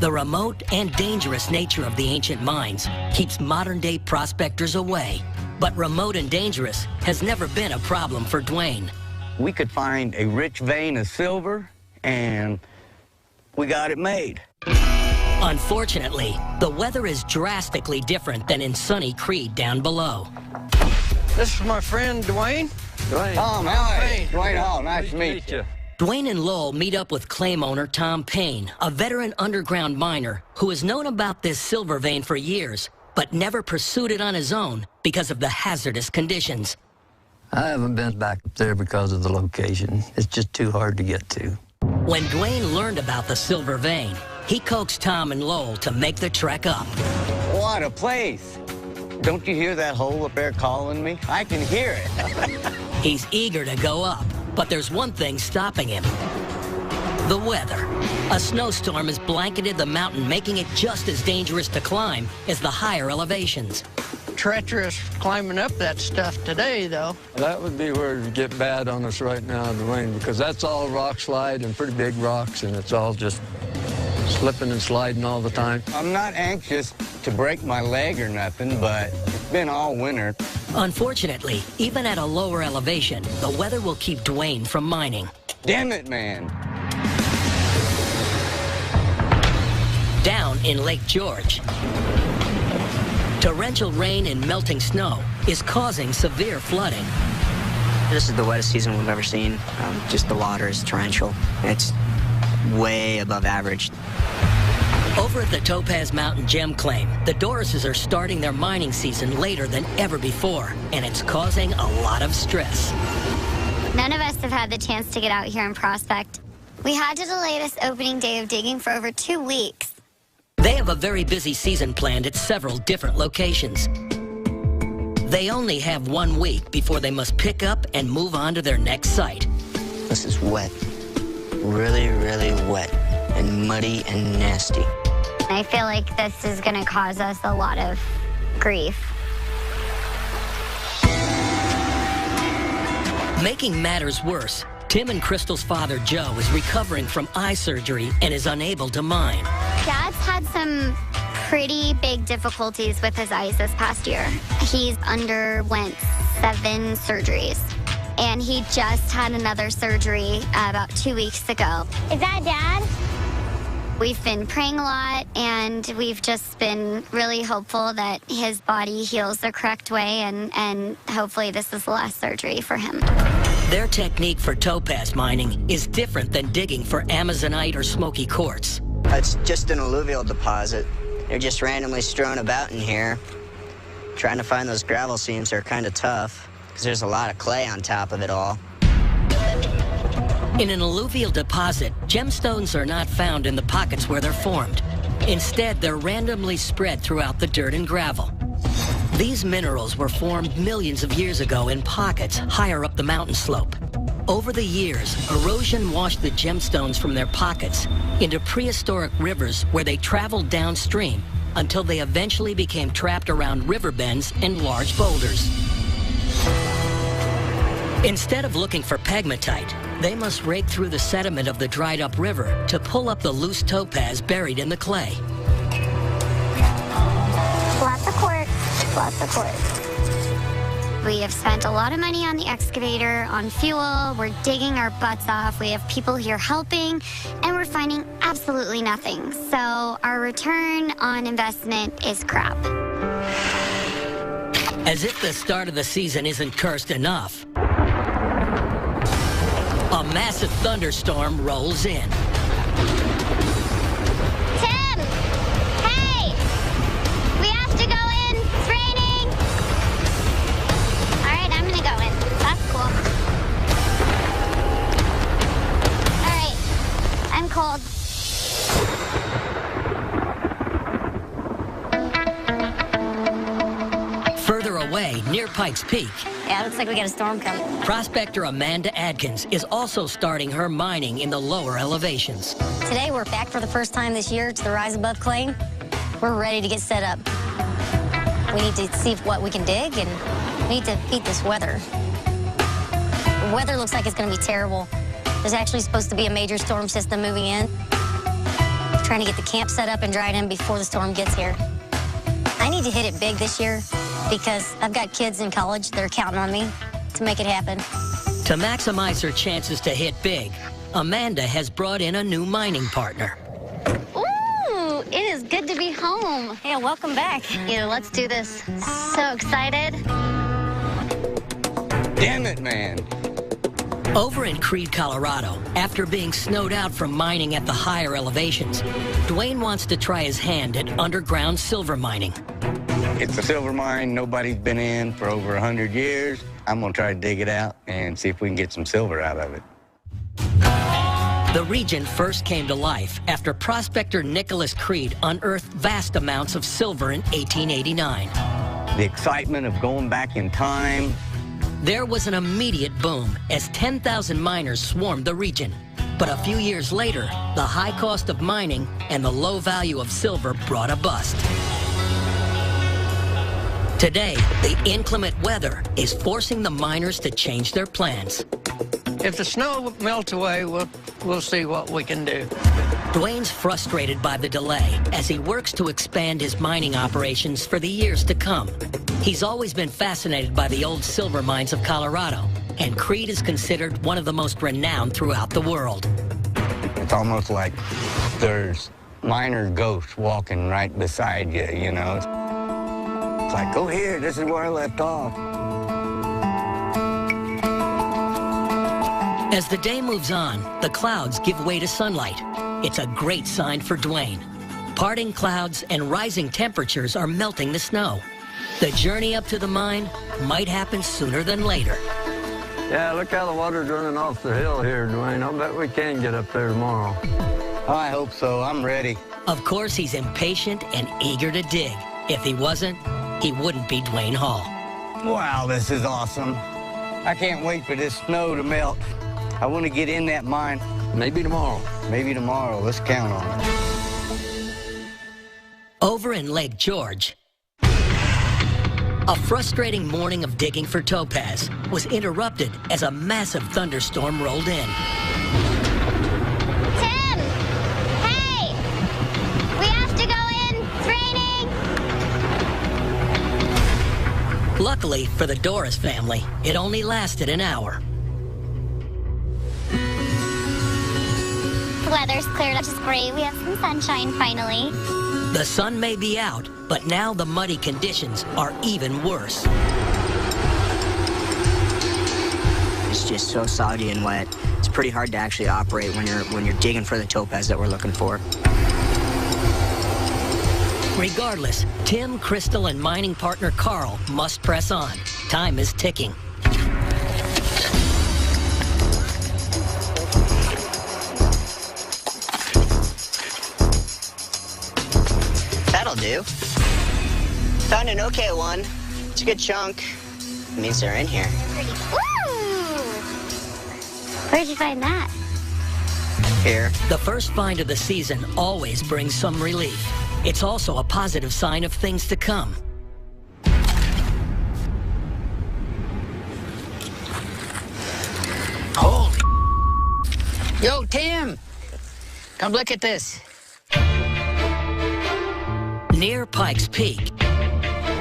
The remote and dangerous nature of the ancient mines keeps modern-day prospectors away. But remote and dangerous has never been a problem for Dwayne. We could find a rich vein of silver, and we got it made. Unfortunately, the weather is drastically different than in sunny Creede down below. This is my friend, Dwayne. Dwayne. Tom, hi. Dwayne Hall, nice to meet you. Dwayne and Lowell meet up with claim owner Tom Payne, a veteran underground miner who has known about this silver vein for years, but never pursued it on his own because of the hazardous conditions. I haven't been back up there because of the location. It's just too hard to get to. When Dwayne learned about the silver vein, he coaxed Tom and Lowell to make the trek up. What a place. Don't you hear that hole up there calling me? I can hear it. He's eager to go up, but there's one thing stopping him. The weather. A snowstorm has blanketed the mountain, making it just as dangerous to climb as the higher elevations. Treacherous climbing up that stuff today, though. That would be where it would get bad on us right now, Dwayne, because that's all rock slide and pretty big rocks, and it's all just slipping and sliding all the time. I'm not anxious to break my leg or nothing, but it's been all winter. Unfortunately, even at a lower elevation, the weather will keep Dwayne from mining. Damn it, man. Down in Lake George, torrential rain and melting snow is causing severe flooding. This is the wettest season we've ever seen. Just the water is torrential. It's way above average. Over at the Topaz Mountain Gem Claim, the Dorises are starting their mining season later than ever before, and it's causing a lot of stress. None of us have had the chance to get out here and prospect. We had to delay this opening day of digging for over 2 weeks. They have a very busy season planned at several different locations. They only have 1 week before they must pick up and move on to their next site. This is wet. Really, really wet and muddy and nasty. I feel like this is going to cause us a lot of grief. Making matters worse, Tim and Crystal's father, Joe, is recovering from eye surgery and is unable to mine. Dad's had some pretty big difficulties with his eyes this past year. He's underwent 7 surgeries, and he just had another surgery about 2 weeks ago. Is that Dad? We've been praying a lot, and we've just been really hopeful that his body heals the correct way, and hopefully this is the last surgery for him. Their technique for topaz mining is different than digging for Amazonite or smoky quartz. It's just an alluvial deposit. They're just randomly strewn about in here. Trying to find those gravel seams are kind of tough, because there's a lot of clay on top of it all. In an alluvial deposit, gemstones are not found in the pockets where they're formed. Instead, they're randomly spread throughout the dirt and gravel. These minerals were formed millions of years ago in pockets higher up the mountain slope. Over the years, erosion washed the gemstones from their pockets into prehistoric rivers where they traveled downstream until they eventually became trapped around river bends and large boulders. Instead of looking for pegmatite, they must rake through the sediment of the dried up river to pull up the loose topaz buried in the clay. Lots of quartz, lots of quartz. We have spent a lot of money on the excavator, on fuel. We're digging our butts off. We have people here helping, and we're finding absolutely nothing. So our return on investment is crap. As if the start of the season isn't cursed enough, a massive thunderstorm rolls in. Tim! Hey! We have to go in. It's raining. All right, I'm going to go in. That's cool. All right. I'm cold. Further away, near Pikes Peak, Yeah, it looks like we got a storm coming. prospector Amanda Adkins is also starting her mining in the lower elevations. Today, we're back for the first time this year to the Rise Above claim. We're ready to get set up. We need to see what we can dig, and we need to beat this weather. The weather looks like it's going to be terrible. There's actually supposed to be a major storm system moving in. Trying to get the camp set up and dried in before the storm gets here. I need to hit it big this year because I've got kids in college that are counting on me to make it happen. To maximize her chances to hit big, Amanda has brought in a new mining partner. Ooh, it is good to be home. Yeah, welcome back. Let's do this. So excited. Damn it, man. Over in Creede, Colorado, after being snowed out from mining at the higher elevations, Dwayne wants to try his hand at underground silver mining. It's a silver mine nobody's been in for over 100 years. I'm gonna try to dig it out and see if we can get some silver out of it. The region first came to life after prospector Nicholas Creed unearthed vast amounts of silver in 1889. The excitement of going back in time. There was an immediate boom as 10,000 miners swarmed the region. But a few years later, the high cost of mining and the low value of silver brought a bust. Today, the inclement weather is forcing the miners to change their plans. If the snow melts away, we'll see what we can do. Dwayne's frustrated by the delay as he works to expand his mining operations for the years to come. He's always been fascinated by the old silver mines of Colorado, and Creed is considered one of the most renowned throughout the world. It's almost like there's miner ghosts walking right beside you, you know? It's like, go here, this is where I left off. As the day moves on, the clouds give way to sunlight. It's a great sign for Dwayne. Parting clouds and rising temperatures are melting the snow. The journey up to the mine might happen sooner than later. Yeah, look how the water's running off the hill here, Dwayne. I'll bet we can get up there tomorrow. I hope so. I'm ready. Of course, he's impatient and eager to dig. If he wasn't, he wouldn't be Dwayne Hall. Wow, this is awesome. I can't wait for this snow to melt. I want to get in that mine. Maybe tomorrow. Maybe tomorrow. Let's count on it. Over in Lake George, a frustrating morning of digging for topaz was interrupted as a massive thunderstorm rolled in. Tim! Hey! We have to go in! It's raining! Luckily for the Doris family, it only lasted an hour. The weather's cleared up, which is great. We have some sunshine finally. The sun may be out, but now the muddy conditions are even worse. It's just so soggy and wet. It's pretty hard to actually operate when you're digging for the topaz that we're looking for. Regardless, Tim, Crystal, and mining partner Carl must press on. Time is ticking. That'll do. Found an okay one. It's a good chunk. It means they're in here. Woo! Where'd you find that? Here. The first find of the season always brings some relief. It's also a positive sign of things to come. Holy. Yo, Tim. Come look at this. Near Pikes Peak,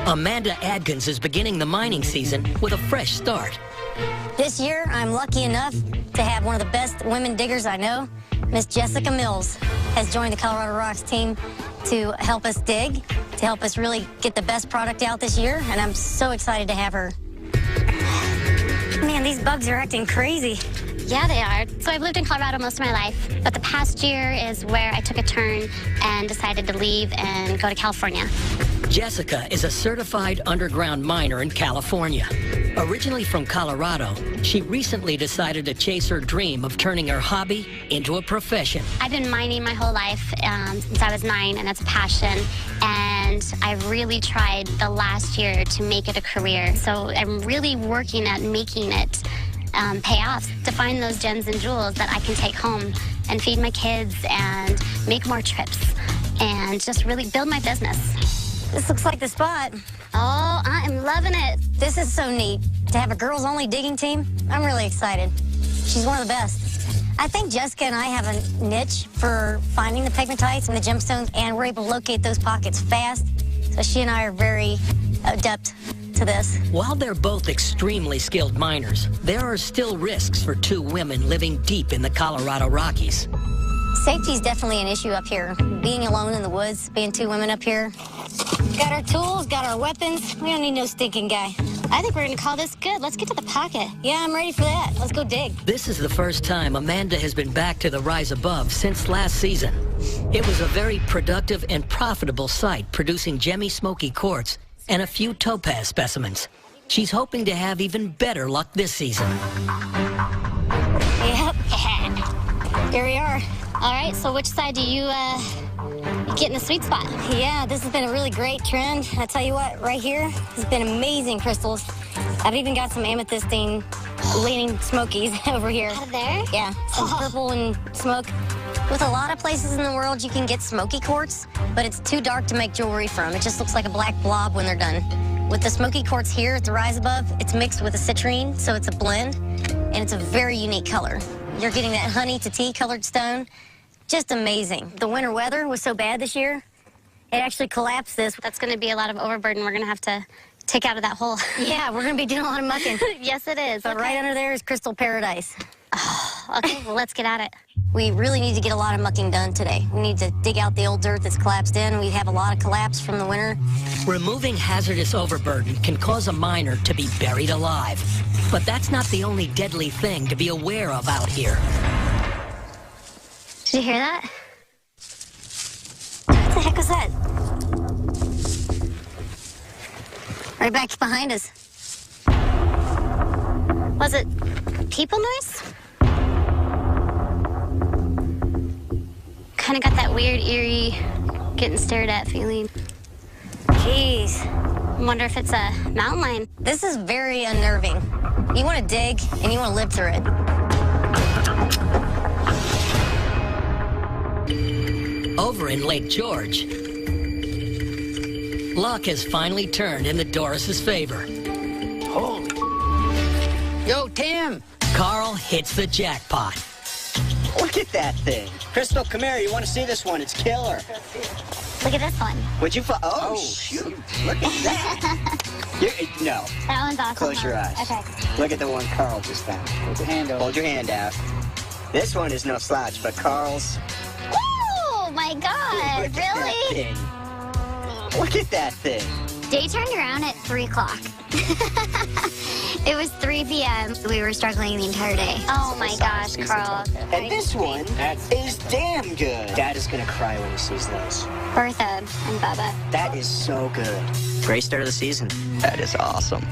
Amanda Adkins is beginning the mining season with a fresh start. This year, I'm lucky enough to have one of the best women diggers I know. Miss Jessica Mills has joined the Colorado Rocks team to help us dig, to help us really get the best product out this year, and I'm so excited to have her. Man, these bugs are acting crazy. Yeah, they are. So I've lived in Colorado most of my life, but the past year is where I took a turn and decided to leave and go to California. Jessica is a certified underground miner in California. Originally from Colorado, she recently decided to chase her dream of turning her hobby into a profession. I've been mining my whole life since I was 9, and that's a passion. And I've really tried the last year to make it a career. So I'm really working at making it pay off, to find those gems and jewels that I can take home and feed my kids and make more trips and just really build my business. This looks like the spot. Oh, I am loving it. This is so neat. To have a girls-only digging team, I'm really excited. She's one of the best. I think Jessica and I have a niche for finding the pegmatites and the gemstones, and we're able to locate those pockets fast. So she and I are very adept to this. While they're both extremely skilled miners, there are still risks for two women living deep in the Colorado Rockies. Safety is definitely an issue up here. Being alone in the woods, being two women up here. Got our tools, got our weapons. We don't need no stinking guy. I think we're gonna call this good. Let's get to the pocket. Yeah, I'm ready for that. Let's go dig. This is the first time Amanda has been back to the Rise Above since last season. It was a very productive and profitable site, producing gemmy smoky quartz and a few topaz specimens. She's hoping to have even better luck this season. Yep. Here we are. All right, so which side do you get in the sweet spot? Yeah, this has been a really great trend. I tell you what, right here has been amazing crystals. I've even got some amethystine leaning smokies over here. Out of there? Yeah, some purple and smoke. With a lot of places in the world, you can get smoky quartz, but it's too dark to make jewelry from. It just looks like a black blob when they're done. With the smoky quartz here at the rise above, it's mixed with a citrine, so it's a blend, and it's a very unique color. You're getting that honey to tea colored stone. Just amazing. The winter weather was so bad this year, it actually collapsed this. That's going to be a lot of overburden we're going to have to take out of that hole. Yeah, we're going to be doing a lot of mucking. Yes, it is. But right under there is crystal paradise. Okay, well, let's get at it. We really need to get a lot of mucking done today. We need to dig out the old dirt that's collapsed in. We have a lot of collapse from the winter. Removing hazardous overburden can cause a miner to be buried alive. But that's not the only deadly thing to be aware of out here. Did you hear that? What the heck was that? Right back behind us. Was it people noise? Kind of got that weird, eerie, getting stared at feeling. Jeez. I wonder if it's a mountain lion. This is very unnerving. You want to dig, and you want to live through it. Over in Lake George, luck has finally turned in the Doris's favor. Holy. Yo, Tim. Carl hits the jackpot. Look at that thing. Crystal, come here. You want to see this one? It's killer. Look at this one. Would you Oh, shoot. Look at that. No. That one's awesome. Close your eyes. Okay. Look at the one Carl just found. Hold your hand out. Hold your hand out. This one is no slouch, but Carl's... Oh, my God. Look Really? At that thing. Look at that thing. Day turned around at 3 o'clock. It was 3 p.m. We were struggling the entire day. Oh, my gosh, Carl. And this one is damn good. Dad is going to cry when he sees those. Bertha and Bubba. That is so good. Great start of the season. That is awesome.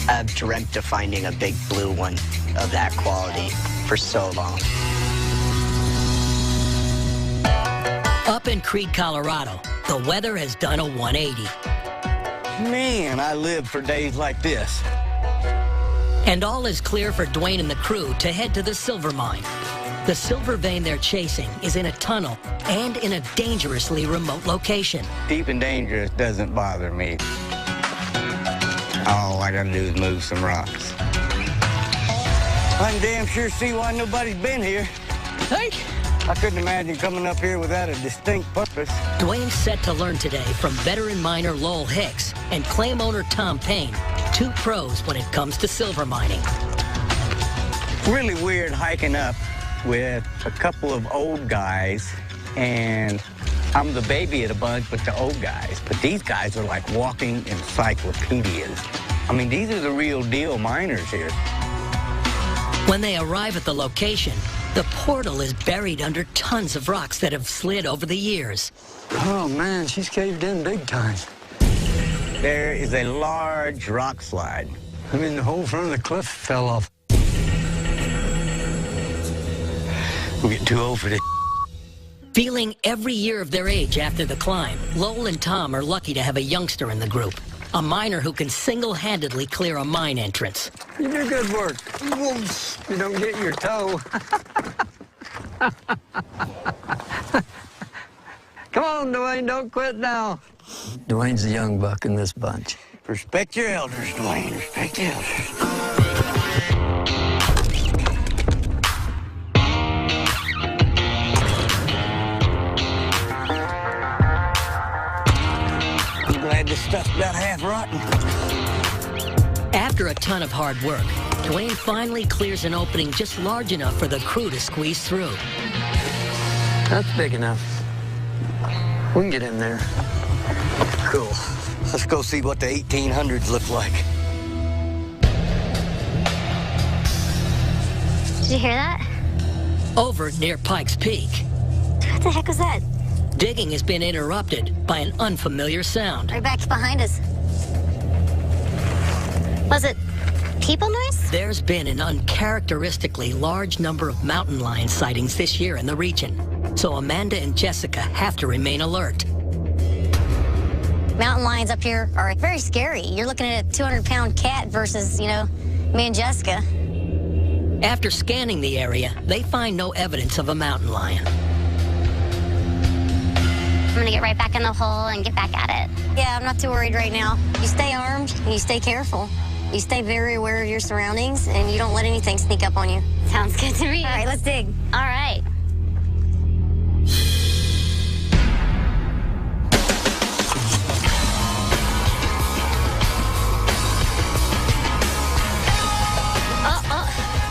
I've dreamt of finding a big blue one of that quality for so long. Up in Creede, Colorado, the weather has done a 180. Man, I live for days like this. And all is clear for Dwayne and the crew to head to the silver mine. The silver vein they're chasing is in a tunnel and in a dangerously remote location. Deep and dangerous doesn't bother me. All I gotta do is move some rocks. I can damn sure see why nobody's been here. Think? I couldn't imagine coming up here without a distinct purpose. Dwayne's set to learn today from veteran miner Lowell Hicks and claim owner Tom Payne, 2 pros when it comes to silver mining. Really weird hiking up with a couple of old guys, and I'm the baby of the bunch with the old guys. But these guys are like walking encyclopedias. I mean, these are the real deal miners here. When they arrive at the location, the portal is buried under tons of rocks that have slid over the years. Oh, man, she's caved in big time. There is a large rock slide. I mean, the whole front of the cliff fell off. We're getting too old for this. Feeling every year of their age after the climb, Lowell and Tom are lucky to have a youngster in the group, a miner who can single-handedly clear a mine entrance. You do good work. You don't get your toe. Come on, Dwayne, don't quit now. Dwayne's the young buck in this bunch. Respect your elders, Dwayne. Respect the elders. I'm glad this stuff's about half rotten. After a ton of hard work, Dwayne finally clears an opening just large enough for the crew to squeeze through. That's big enough. We can get in there. Cool. Let's go see what the 1800s look like. Did you hear that? Over near Pikes Peak, What the heck was that? digging has been interrupted by an unfamiliar sound. Right back behind us. Was it people noise? There's been an uncharacteristically large number of mountain lion sightings this year in the region, so Amanda and Jessica have to remain alert. Mountain lions up here are very scary. You're looking at a 200-pound cat versus, you know, me and Jessica. After scanning the area, they find no evidence of a mountain lion. I'm gonna get right back in the hole and get back at it. Yeah, I'm not too worried right now. You stay armed and you stay careful. You stay very aware of your surroundings and you don't let anything sneak up on you. Sounds good to me. All right, let's dig. All right.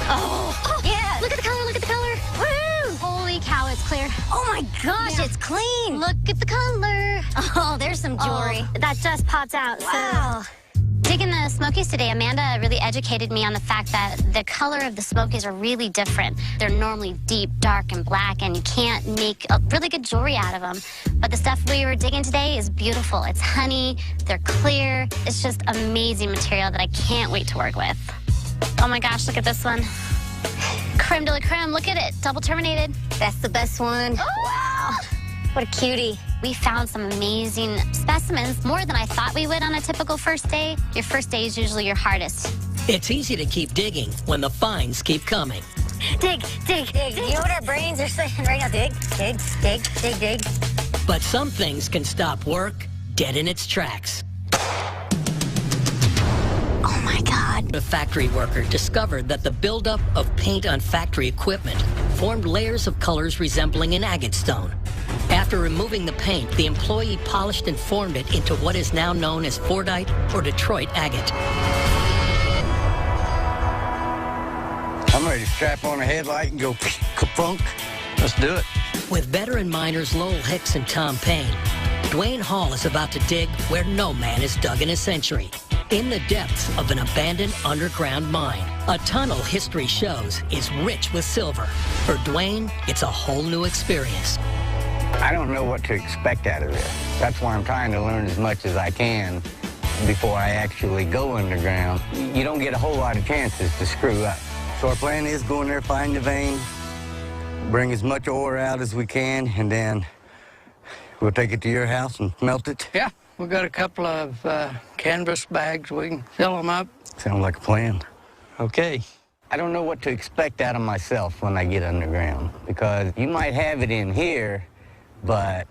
Oh, yeah. Look at the color, look at the color. Woo! Holy cow, it's clear. Oh my gosh, Yeah. it's clean. Look at the color. Oh, there's some jewelry. Oh, that just pops out. Wow. So, digging the Smokies today, Amanda really educated me on the fact that the color of the Smokies are really different. They're normally deep, dark, and black, and you can't make a really good jewelry out of them. But the stuff we were digging today is beautiful. It's honey, they're clear. It's just amazing material that I can't wait to work with. Oh my gosh, look at this one. Creme de la creme, look at it, double terminated. That's the best one. Oh. Wow. What a cutie. We found some amazing specimens, more than I thought we would on a typical first day. Your first day is usually your hardest. It's easy to keep digging when the finds keep coming. Dig, dig, dig. You know what our brains are saying right now? Dig, dig, dig, dig, dig. But some things can stop work dead in its tracks. Oh my God. A factory worker discovered that the buildup of paint on factory equipment formed layers of colors resembling an agate stone. After removing the paint, the employee polished and formed it into what is now known as Fordite or Detroit agate. I'm ready to strap on a headlight and go ka-funk. Let's do it. With veteran miners Lowell Hicks and Tom Payne, Dwayne Hall is about to dig where no man has dug in a century. In the depths of an abandoned underground mine, a tunnel history shows is rich with silver. For Dwayne, it's a whole new experience. I don't know what to expect out of this. That's why I'm trying to learn as much as I can before I actually go underground. You don't get a whole lot of chances to screw up. So our plan is go in there, find the vein, bring as much ore out as we can, and then we'll take it to your house and melt it. Yeah, we've got a couple of canvas bags. We can fill them up. Sounds like a plan. Okay. I don't know what to expect out of myself when I get underground, because you might have it in here, but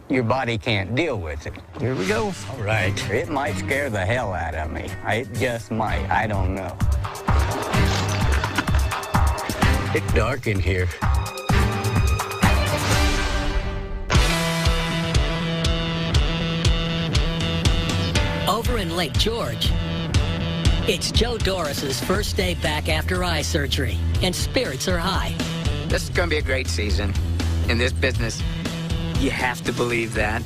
your body can't deal with it. Here we go. All right. It might scare the hell out of me. It just might. I don't know. It's dark in here. Over in Lake George, it's Joe Doris's first day back after eye surgery, and spirits are high. This is going to be a great season. In this business, you have to believe that.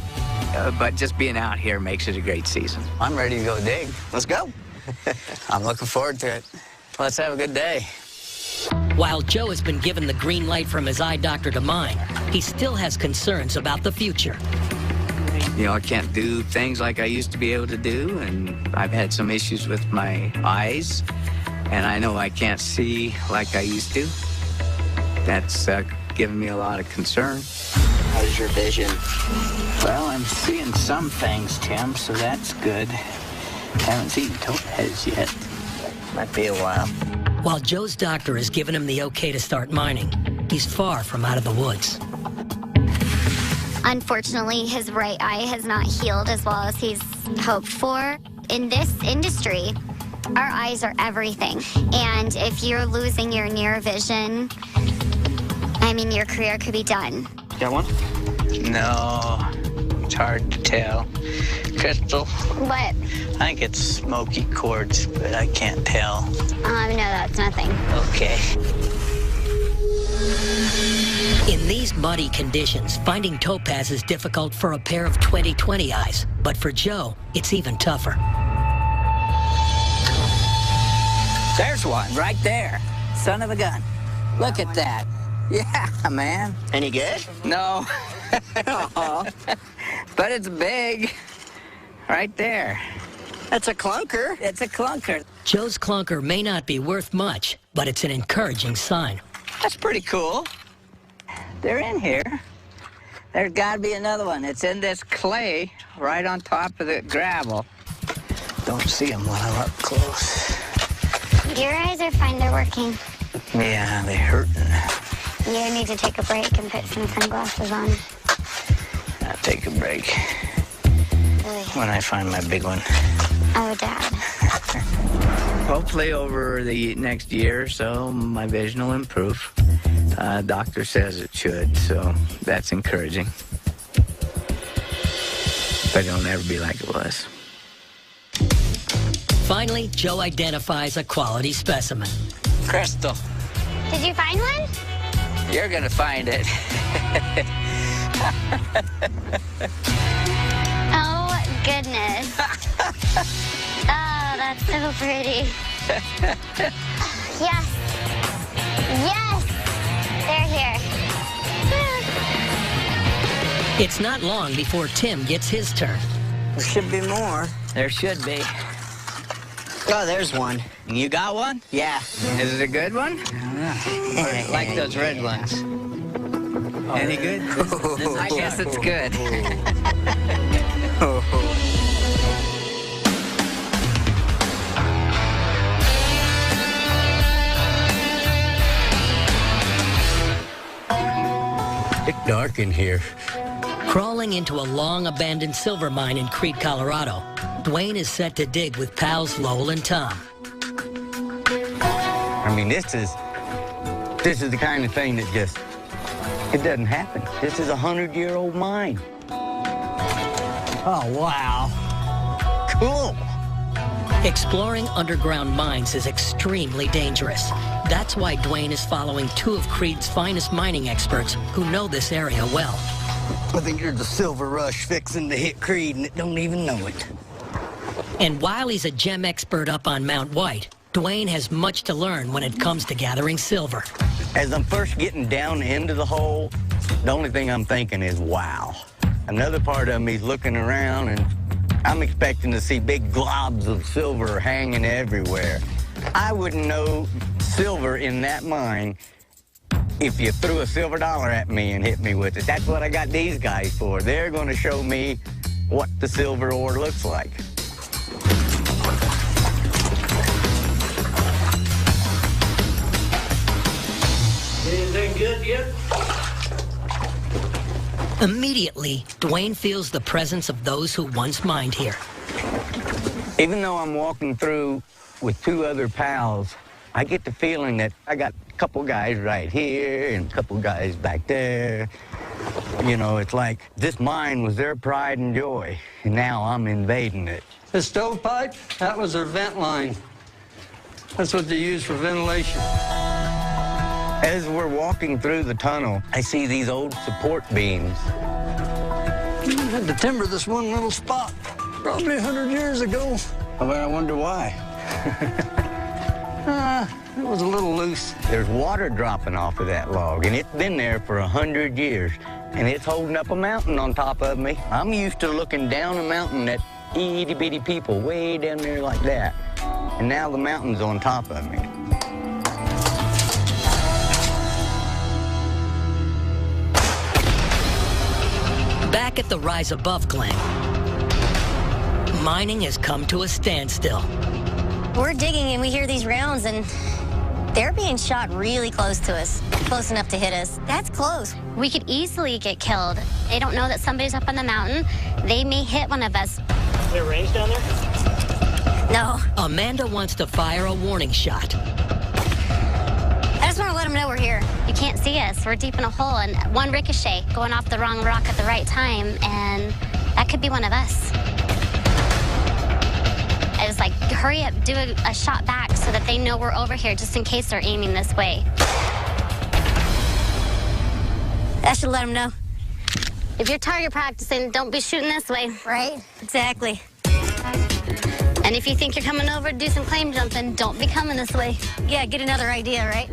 But just being out here makes it a great season. I'm ready to go dig. Let's go. I'm looking forward to it. Let's have a good day. While Joe has been given the green light from his eye doctor to mine, he still has concerns about the future. You know, I can't do things like I used to be able to do, and I've had some issues with my eyes, and I know I can't see like I used to. That's given me a lot of concern. How's your vision? Well, I'm seeing some things, Tim, so that's good. Haven't seen topaz yet. Might be a while. While Joe's doctor has given him the okay to start mining, he's far from out of the woods. Unfortunately, his right eye has not healed as well as he's hoped for. In this industry, our eyes are everything. And if you're losing your near vision, I mean, your career could be done. Got one? No, it's hard to tell. Crystal? What? I think it's smoky quartz, but I can't tell. No, that's nothing. Okay. In these muddy conditions, finding topaz is difficult for a pair of 20/20 eyes, but for Joe, it's even tougher. There's one right there. Son of a gun. Look at that. Yeah, man. Any good? No. But it's big. Right there. That's a clunker. It's a clunker. Joe's clunker may not be worth much, but it's an encouraging sign. That's pretty cool. They're in here. There's got to be another one. It's in this clay right on top of the gravel. Don't see them while I'm up close. Your eyes are fine. They're working. Yeah, they're hurting. You need to take a break and put some sunglasses on. I'll take a break when I find my big one. Oh, Dad. Hopefully over the next year or so, my vision will improve. Doctor says it should, so that's encouraging. But it'll never be like it was. Finally, Joe identifies a quality specimen. Crystal. Did you find one? You're going to find it. Oh, goodness. Oh, that's so pretty. Yes. Yes. They're here. It's not long before Tim gets his turn. There should be more. There should be. Oh, there's one. You got one? Yeah. Is it a good one? I like those red ones. Any good? I guess it's good. It's dark in here. Crawling into a long abandoned silver mine in Crete, Colorado, Dwayne is set to dig with pals Lowell and Tom. I mean, this is the kind of thing that just, it doesn't happen. This is a 100-year-old mine. Oh, wow. Cool. Exploring underground mines is extremely dangerous. That's why Dwayne is following two of Crete's finest mining experts who know this area well. I think there's a silver rush fixing to hit Crete and it don't even know it. And while he's a gem expert up on Mount White, Dwayne has much to learn when it comes to gathering silver. As I'm first getting down into the hole, the only thing I'm thinking is, wow. Another part of me's looking around and I'm expecting to see big globs of silver hanging everywhere. I wouldn't know silver in that mine if you threw a silver dollar at me and hit me with it. That's what I got these guys for. They're going to show me what the silver ore looks like. Anything good yet? Immediately, Dwayne feels the presence of those who once mined here. Even though I'm walking through with two other pals, I get the feeling that I got a couple guys right here and a couple guys back there. You know, it's like this mine was their pride and joy, and now I'm invading it. The stovepipe, that was their vent line. That's what they use for ventilation. As we're walking through the tunnel, I see these old support beams. We had to timber this one little spot probably 100 years ago. But I wonder why. It was a little loose. There's water dropping off of that log, and it's been there for 100 years, and it's holding up a mountain on top of me. I'm used to looking down a mountain at itty-bitty people way down there like that, and now the mountain's on top of me. Back at the Rise Above claim, mining has come to a standstill. We're digging and we hear these rounds and they're being shot really close to us, close enough to hit us. That's close. We could easily get killed. They don't know that somebody's up on the mountain. They may hit one of us. Is there range down there? No. Amanda wants to fire a warning shot. I just want to let them know we're here. You can't see us. We're deep in a hole, and one ricochet going off the wrong rock at the right time, and that could be one of us. I was like, hurry up, do a shot back so that they know we're over here, just in case they're aiming this way. That should let them know. If you're target practicing, don't be shooting this way. Right? Exactly. And if you think you're coming over to do some claim jumping, don't be coming this way. Yeah, get another idea, right?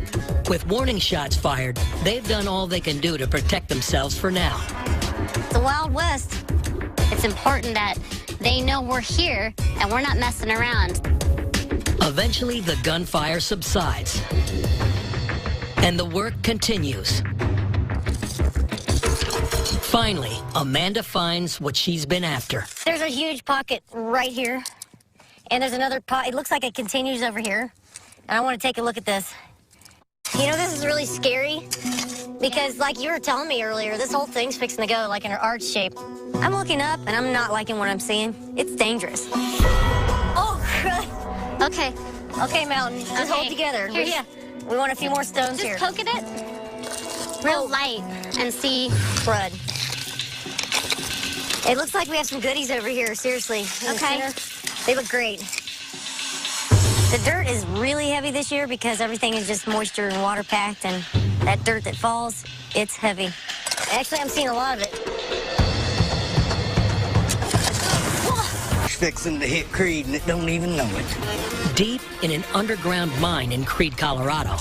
With warning shots fired, they've done all they can do to protect themselves for now. The Wild West. It's important that They know we're here and we're not messing around. Eventually, the gunfire subsides, and the work continues. Finally, Amanda finds what she's been after. There's a huge pocket right here, and there's another pot. It looks like it continues over here, and I want to take a look at this. You know, this is really scary because, like you were telling me earlier, this whole thing's fixing to go like in an arch shape. I'm looking up, and I'm not liking what I'm seeing. It's dangerous. Oh, God. Okay. Okay, Mountain, just hold together. Here, yeah. We want a few more stones Just here. poke at it real light and see. Crud. It looks like we have some goodies over here, seriously. In the center. They look great. The dirt is really heavy this year because everything is just moisture and water packed, and that dirt that falls, it's heavy. Actually, I'm seeing a lot of it. Fixing to hit Creed and it don't even know it. Deep in an underground mine in Creed, Colorado.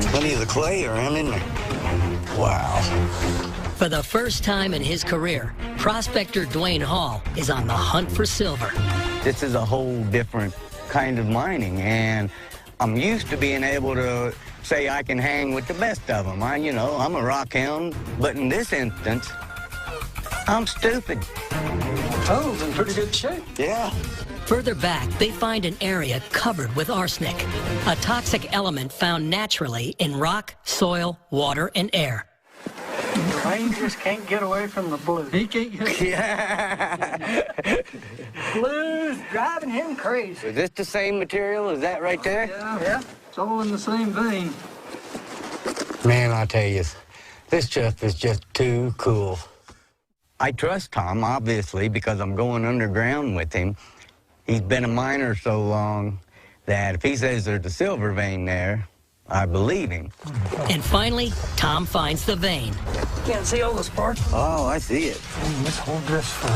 Plenty of the clay around in there. Wow. For the first time in his career, prospector Dwayne Hall is on the hunt for silver. This is a whole different kind of mining, and I'm used to being able to say I can hang with the best of them. I'm a rock hound, but in this instance, I'm stupid. Tunnel's in pretty good shape. Yeah. Further back, they find an area covered with arsenic, a toxic element found naturally in rock, soil, water, and air. Rain just can't get away from the blue. He can't get Yeah. Blue's driving him crazy. Is this the same material as that right there? Yeah. It's all in the same vein. Man, I tell you, this stuff is just too cool. I trust Tom, obviously, because I'm going underground with him. He's been a miner so long that if he says there's a silver vein there, I believe him. And finally, Tom finds the vein. Can't see all the sparks. Oh, I see it. Let's hold this for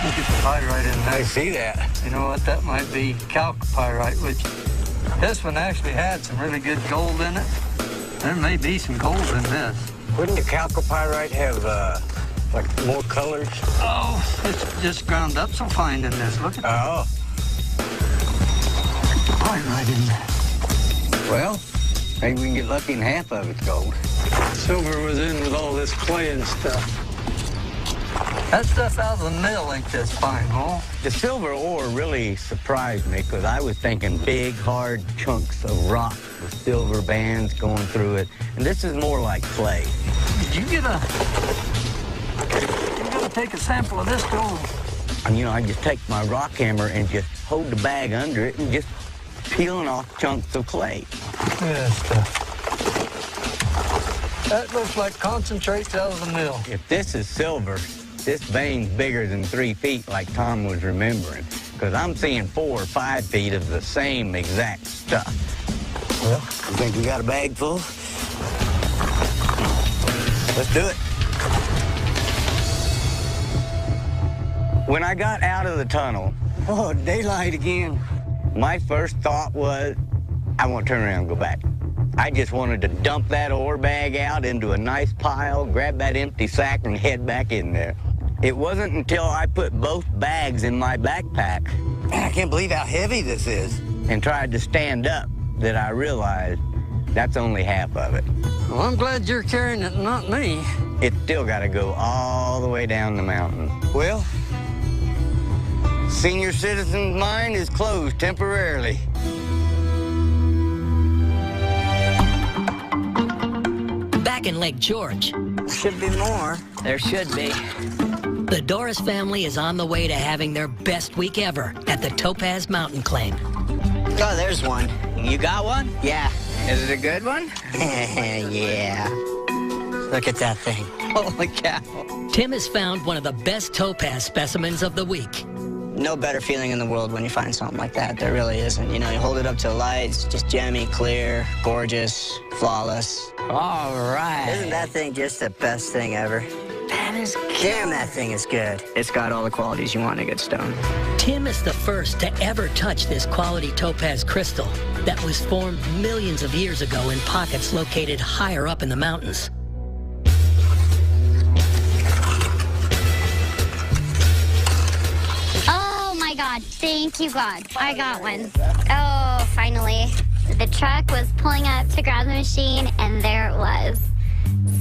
Look at the pyrite in there. I see that. You know what? That might be chalcopyrite, which this one actually had some really good gold in it. There may be some gold in this. Wouldn't the chalcopyrite have, like, more colors? Oh, it's just ground up so fine in this. Look at that. Oh. Pyrite in there. Well, maybe we can get lucky and half of it's gold. Silver was in with all this clay and stuff. That stuff out of the mill ain't this fine, huh? The silver ore really surprised me because I was thinking big, hard chunks of rock with silver bands going through it. And this is more like clay. Did you get a... You gotta take a sample of this gold. And, I just take my rock hammer and just hold the bag under it and just peeling off chunks of clay. Yeah, stuff. That looks like concentrates out of the mill. If this is silver, this vein's bigger than 3 feet like Tom was remembering, because I'm seeing 4 or 5 feet of the same exact stuff. Well, you think we got a bag full? Let's do it. When I got out of the tunnel, oh, daylight again, my first thought was, I want to turn around and go back. I just wanted to dump that ore bag out into a nice pile, grab that empty sack, and head back in there. It wasn't until I put both bags in my backpack, and I can't believe how heavy this is, and tried to stand up that I realized that's only half of it. Well, I'm glad you're carrying it, not me. It's still got to go all the way down the mountain. Well, senior citizen's mine is closed temporarily. Back in Lake George. Should be more. There should be. The Doris family is on the way to having their best week ever at the Topaz Mountain Claim. Oh, there's one. You got one? Yeah. Is it a good one? Yeah. Look at that thing. Holy cow. Tim has found one of the best topaz specimens of the week. No better feeling in the world when you find something like that. There really isn't. You hold it up to the light, it's just gemmy, clear, gorgeous, flawless. All right. Isn't that thing just the best thing ever? That is good. Damn, that thing is good. It's got all the qualities you want in a good stone. Tim is the first to ever touch this quality topaz crystal that was formed millions of years ago in pockets located higher up in the mountains. Oh my God, thank you God. I got one. Oh, finally. The truck was pulling up to grab the machine and there it was.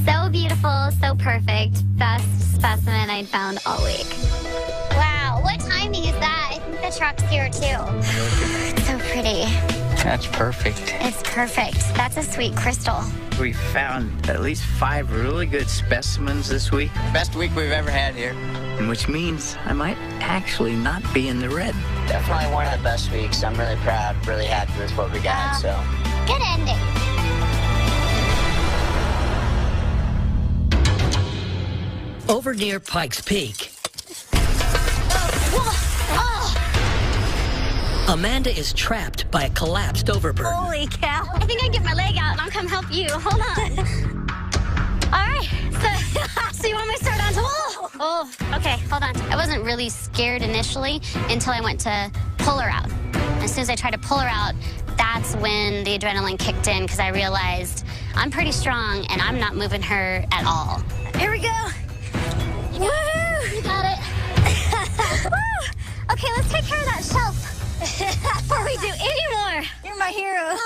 So beautiful, so perfect. Best specimen I'd found all week. Wow, what timing is that? I think the truck's here too. It's so pretty. That's perfect. It's perfect. That's a sweet crystal. We found at least 5 really good specimens this week. Best week we've ever had here. Which means I might actually not be in the red. Definitely one of the best weeks. I'm really proud, really happy with what we got, so. Good ending. Over near Pikes Peak, Amanda is trapped by a collapsed overburden. Holy cow. I think I can get my leg out and I'll come help you. Hold on. All right. So you want me to start on top? Oh, okay. Hold on. I wasn't really scared initially until I went to pull her out. As soon as I tried to pull her out, that's when the adrenaline kicked in because I realized I'm pretty strong and I'm not moving her at all. Here we go. Woohoo! You got it. Woo! Okay, let's take care of that shelf before we do any more. You're my hero.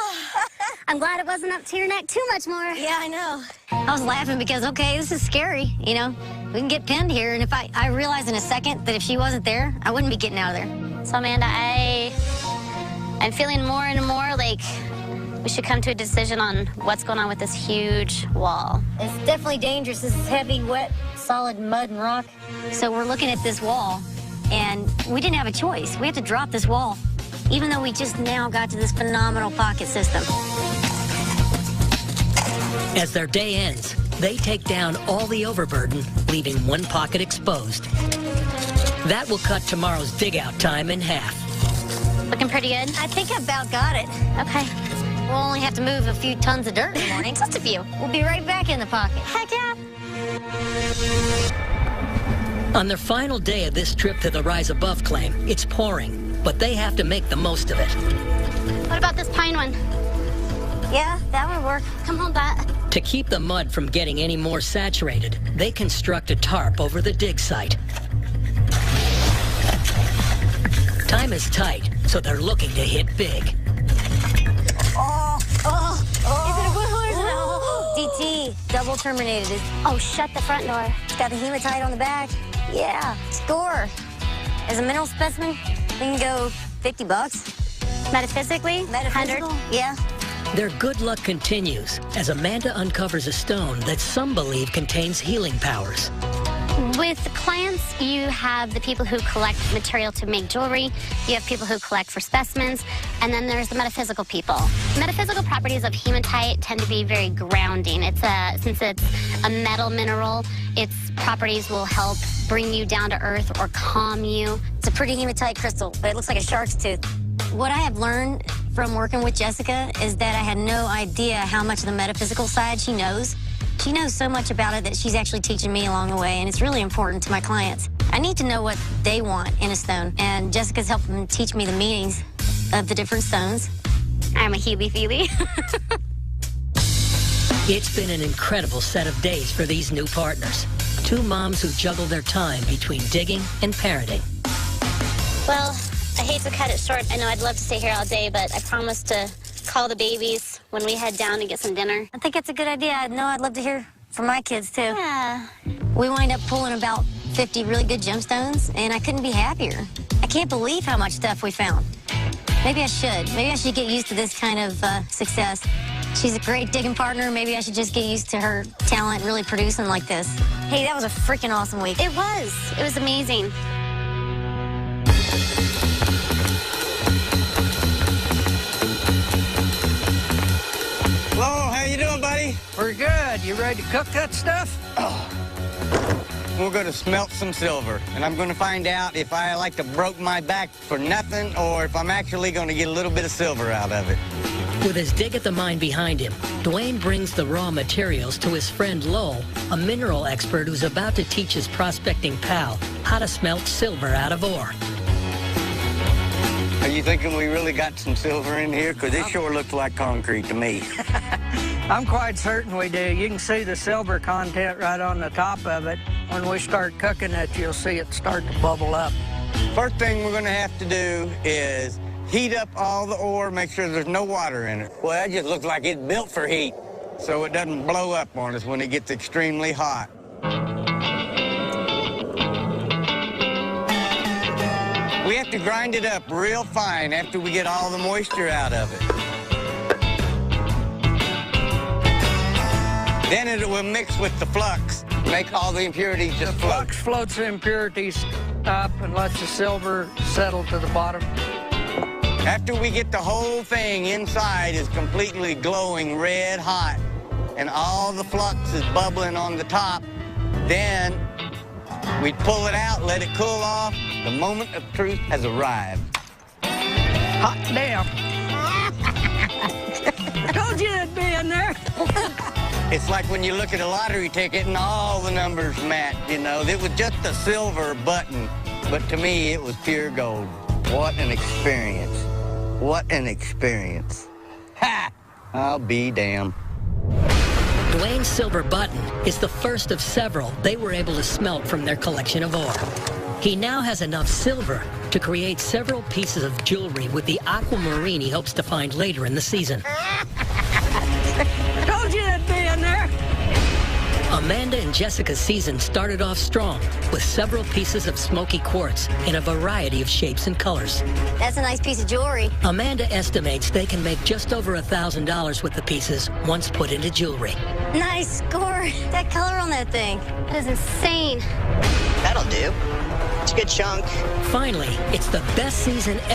I'm glad it wasn't up to your neck too much more. Yeah, I know. I was laughing because, okay, this is scary, you know. We can get pinned here, and if I realized in a second that if she wasn't there, I wouldn't be getting out of there. So, Amanda, I'm feeling more and more like we should come to a decision on what's going on with this huge wall. It's definitely dangerous. This is heavy, wet, solid mud and rock. So we're looking at this wall, and we didn't have a choice. We had to drop this wall, even though we just now got to this phenomenal pocket system. As their day ends, they take down all the overburden, leaving one pocket exposed. That will cut tomorrow's dig-out time in half. Looking pretty good? I think I about got it. Okay. We'll only have to move a few tons of dirt in the morning. Just a few. We'll be right back in the pocket. Heck yeah. On their final day of this trip to the Rise Above claim, it's pouring, but they have to make the most of it. What about this pine one? Yeah, that would work. Come hold that. To keep the mud from getting any more saturated, they construct a tarp over the dig site. Time is tight, so they're looking to hit big. Is it a good one or is it a DT, double terminated. Oh, shut the front door. It's got the hematite on the back. Yeah, score. As a mineral specimen, we can go $50. Metaphysically? Metaphysical? 100? Yeah. Their good luck continues as Amanda uncovers a stone that some believe contains healing powers. With clients, you have the people who collect material to make jewelry, you have people who collect for specimens, and then there's the metaphysical people. Metaphysical properties of hematite tend to be very grounding. Since it's a metal mineral, its properties will help bring you down to earth or calm you. It's a pretty hematite crystal, but it looks like a shark's tooth. What I have learned from working with Jessica is that I had no idea how much of the metaphysical side she knows. She knows so much about it that she's actually teaching me along the way, and it's really important to my clients. I need to know what they want in a stone, and Jessica's helping teach me the meanings of the different stones. I'm a healy-feely. It's been an incredible set of days for these new partners. Two moms who juggle their time between digging and parenting. Well, I hate to cut it short. I know I'd love to stay here all day, but I promised to call the babies when we head down and get some dinner. I think it's a good idea. I know I'd love to hear from my kids, too. Yeah. We wind up pulling about 50 really good gemstones, and I couldn't be happier. I can't believe how much stuff we found. Maybe I should. Maybe I should get used to this kind of success. She's a great digging partner. Maybe I should just get used to her talent really producing like this. Hey, that was a freaking awesome week. It was. It was amazing. Hello, how you doing, buddy? We're good. You ready to cook that stuff? We're going to smelt some silver, and I'm going to find out if I like to broke my back for nothing or if I'm actually going to get a little bit of silver out of it. With his dig at the mine behind him, Dwayne brings the raw materials to his friend Lowell, a mineral expert who's about to teach his prospecting pal how to smelt silver out of ore. Are you thinking we really got some silver in here? Because this sure looks like concrete to me. I'm quite certain we do. You can see the silver content right on the top of it. When we start cooking it, you'll see it start to bubble up. First thing we're going to have to do is heat up all the ore, make sure there's no water in it. Well, that just looks like it's built for heat, so it doesn't blow up on us when it gets extremely hot. We have to grind it up real fine after we get all the moisture out of it. Then it will mix with the flux, make all the impurities just float. The flux floats the impurities up and lets the silver settle to the bottom. After we get the whole thing inside is completely glowing red hot and all the flux is bubbling on the top, then we pull it out, let it cool off. The moment of truth has arrived. Hot damn. I told you it'd be in there. It's like when you look at a lottery ticket and all the numbers match, you know. It was just a silver button, but to me it was pure gold. What an experience. What an experience. Ha! I'll be damned. Dwayne's silver button is the first of several they were able to smelt from their collection of ore. He now has enough silver to create several pieces of jewelry with the aquamarine he hopes to find later in the season. Told you it'd be in there. Amanda and Jessica's season started off strong with several pieces of smoky quartz in a variety of shapes and colors. That's a nice piece of jewelry. Amanda estimates they can make just over $1,000 with the pieces once put into jewelry. Nice score. That color on that thing. That is insane. That'll do. It's a good chunk. Finally, it's the best season ever.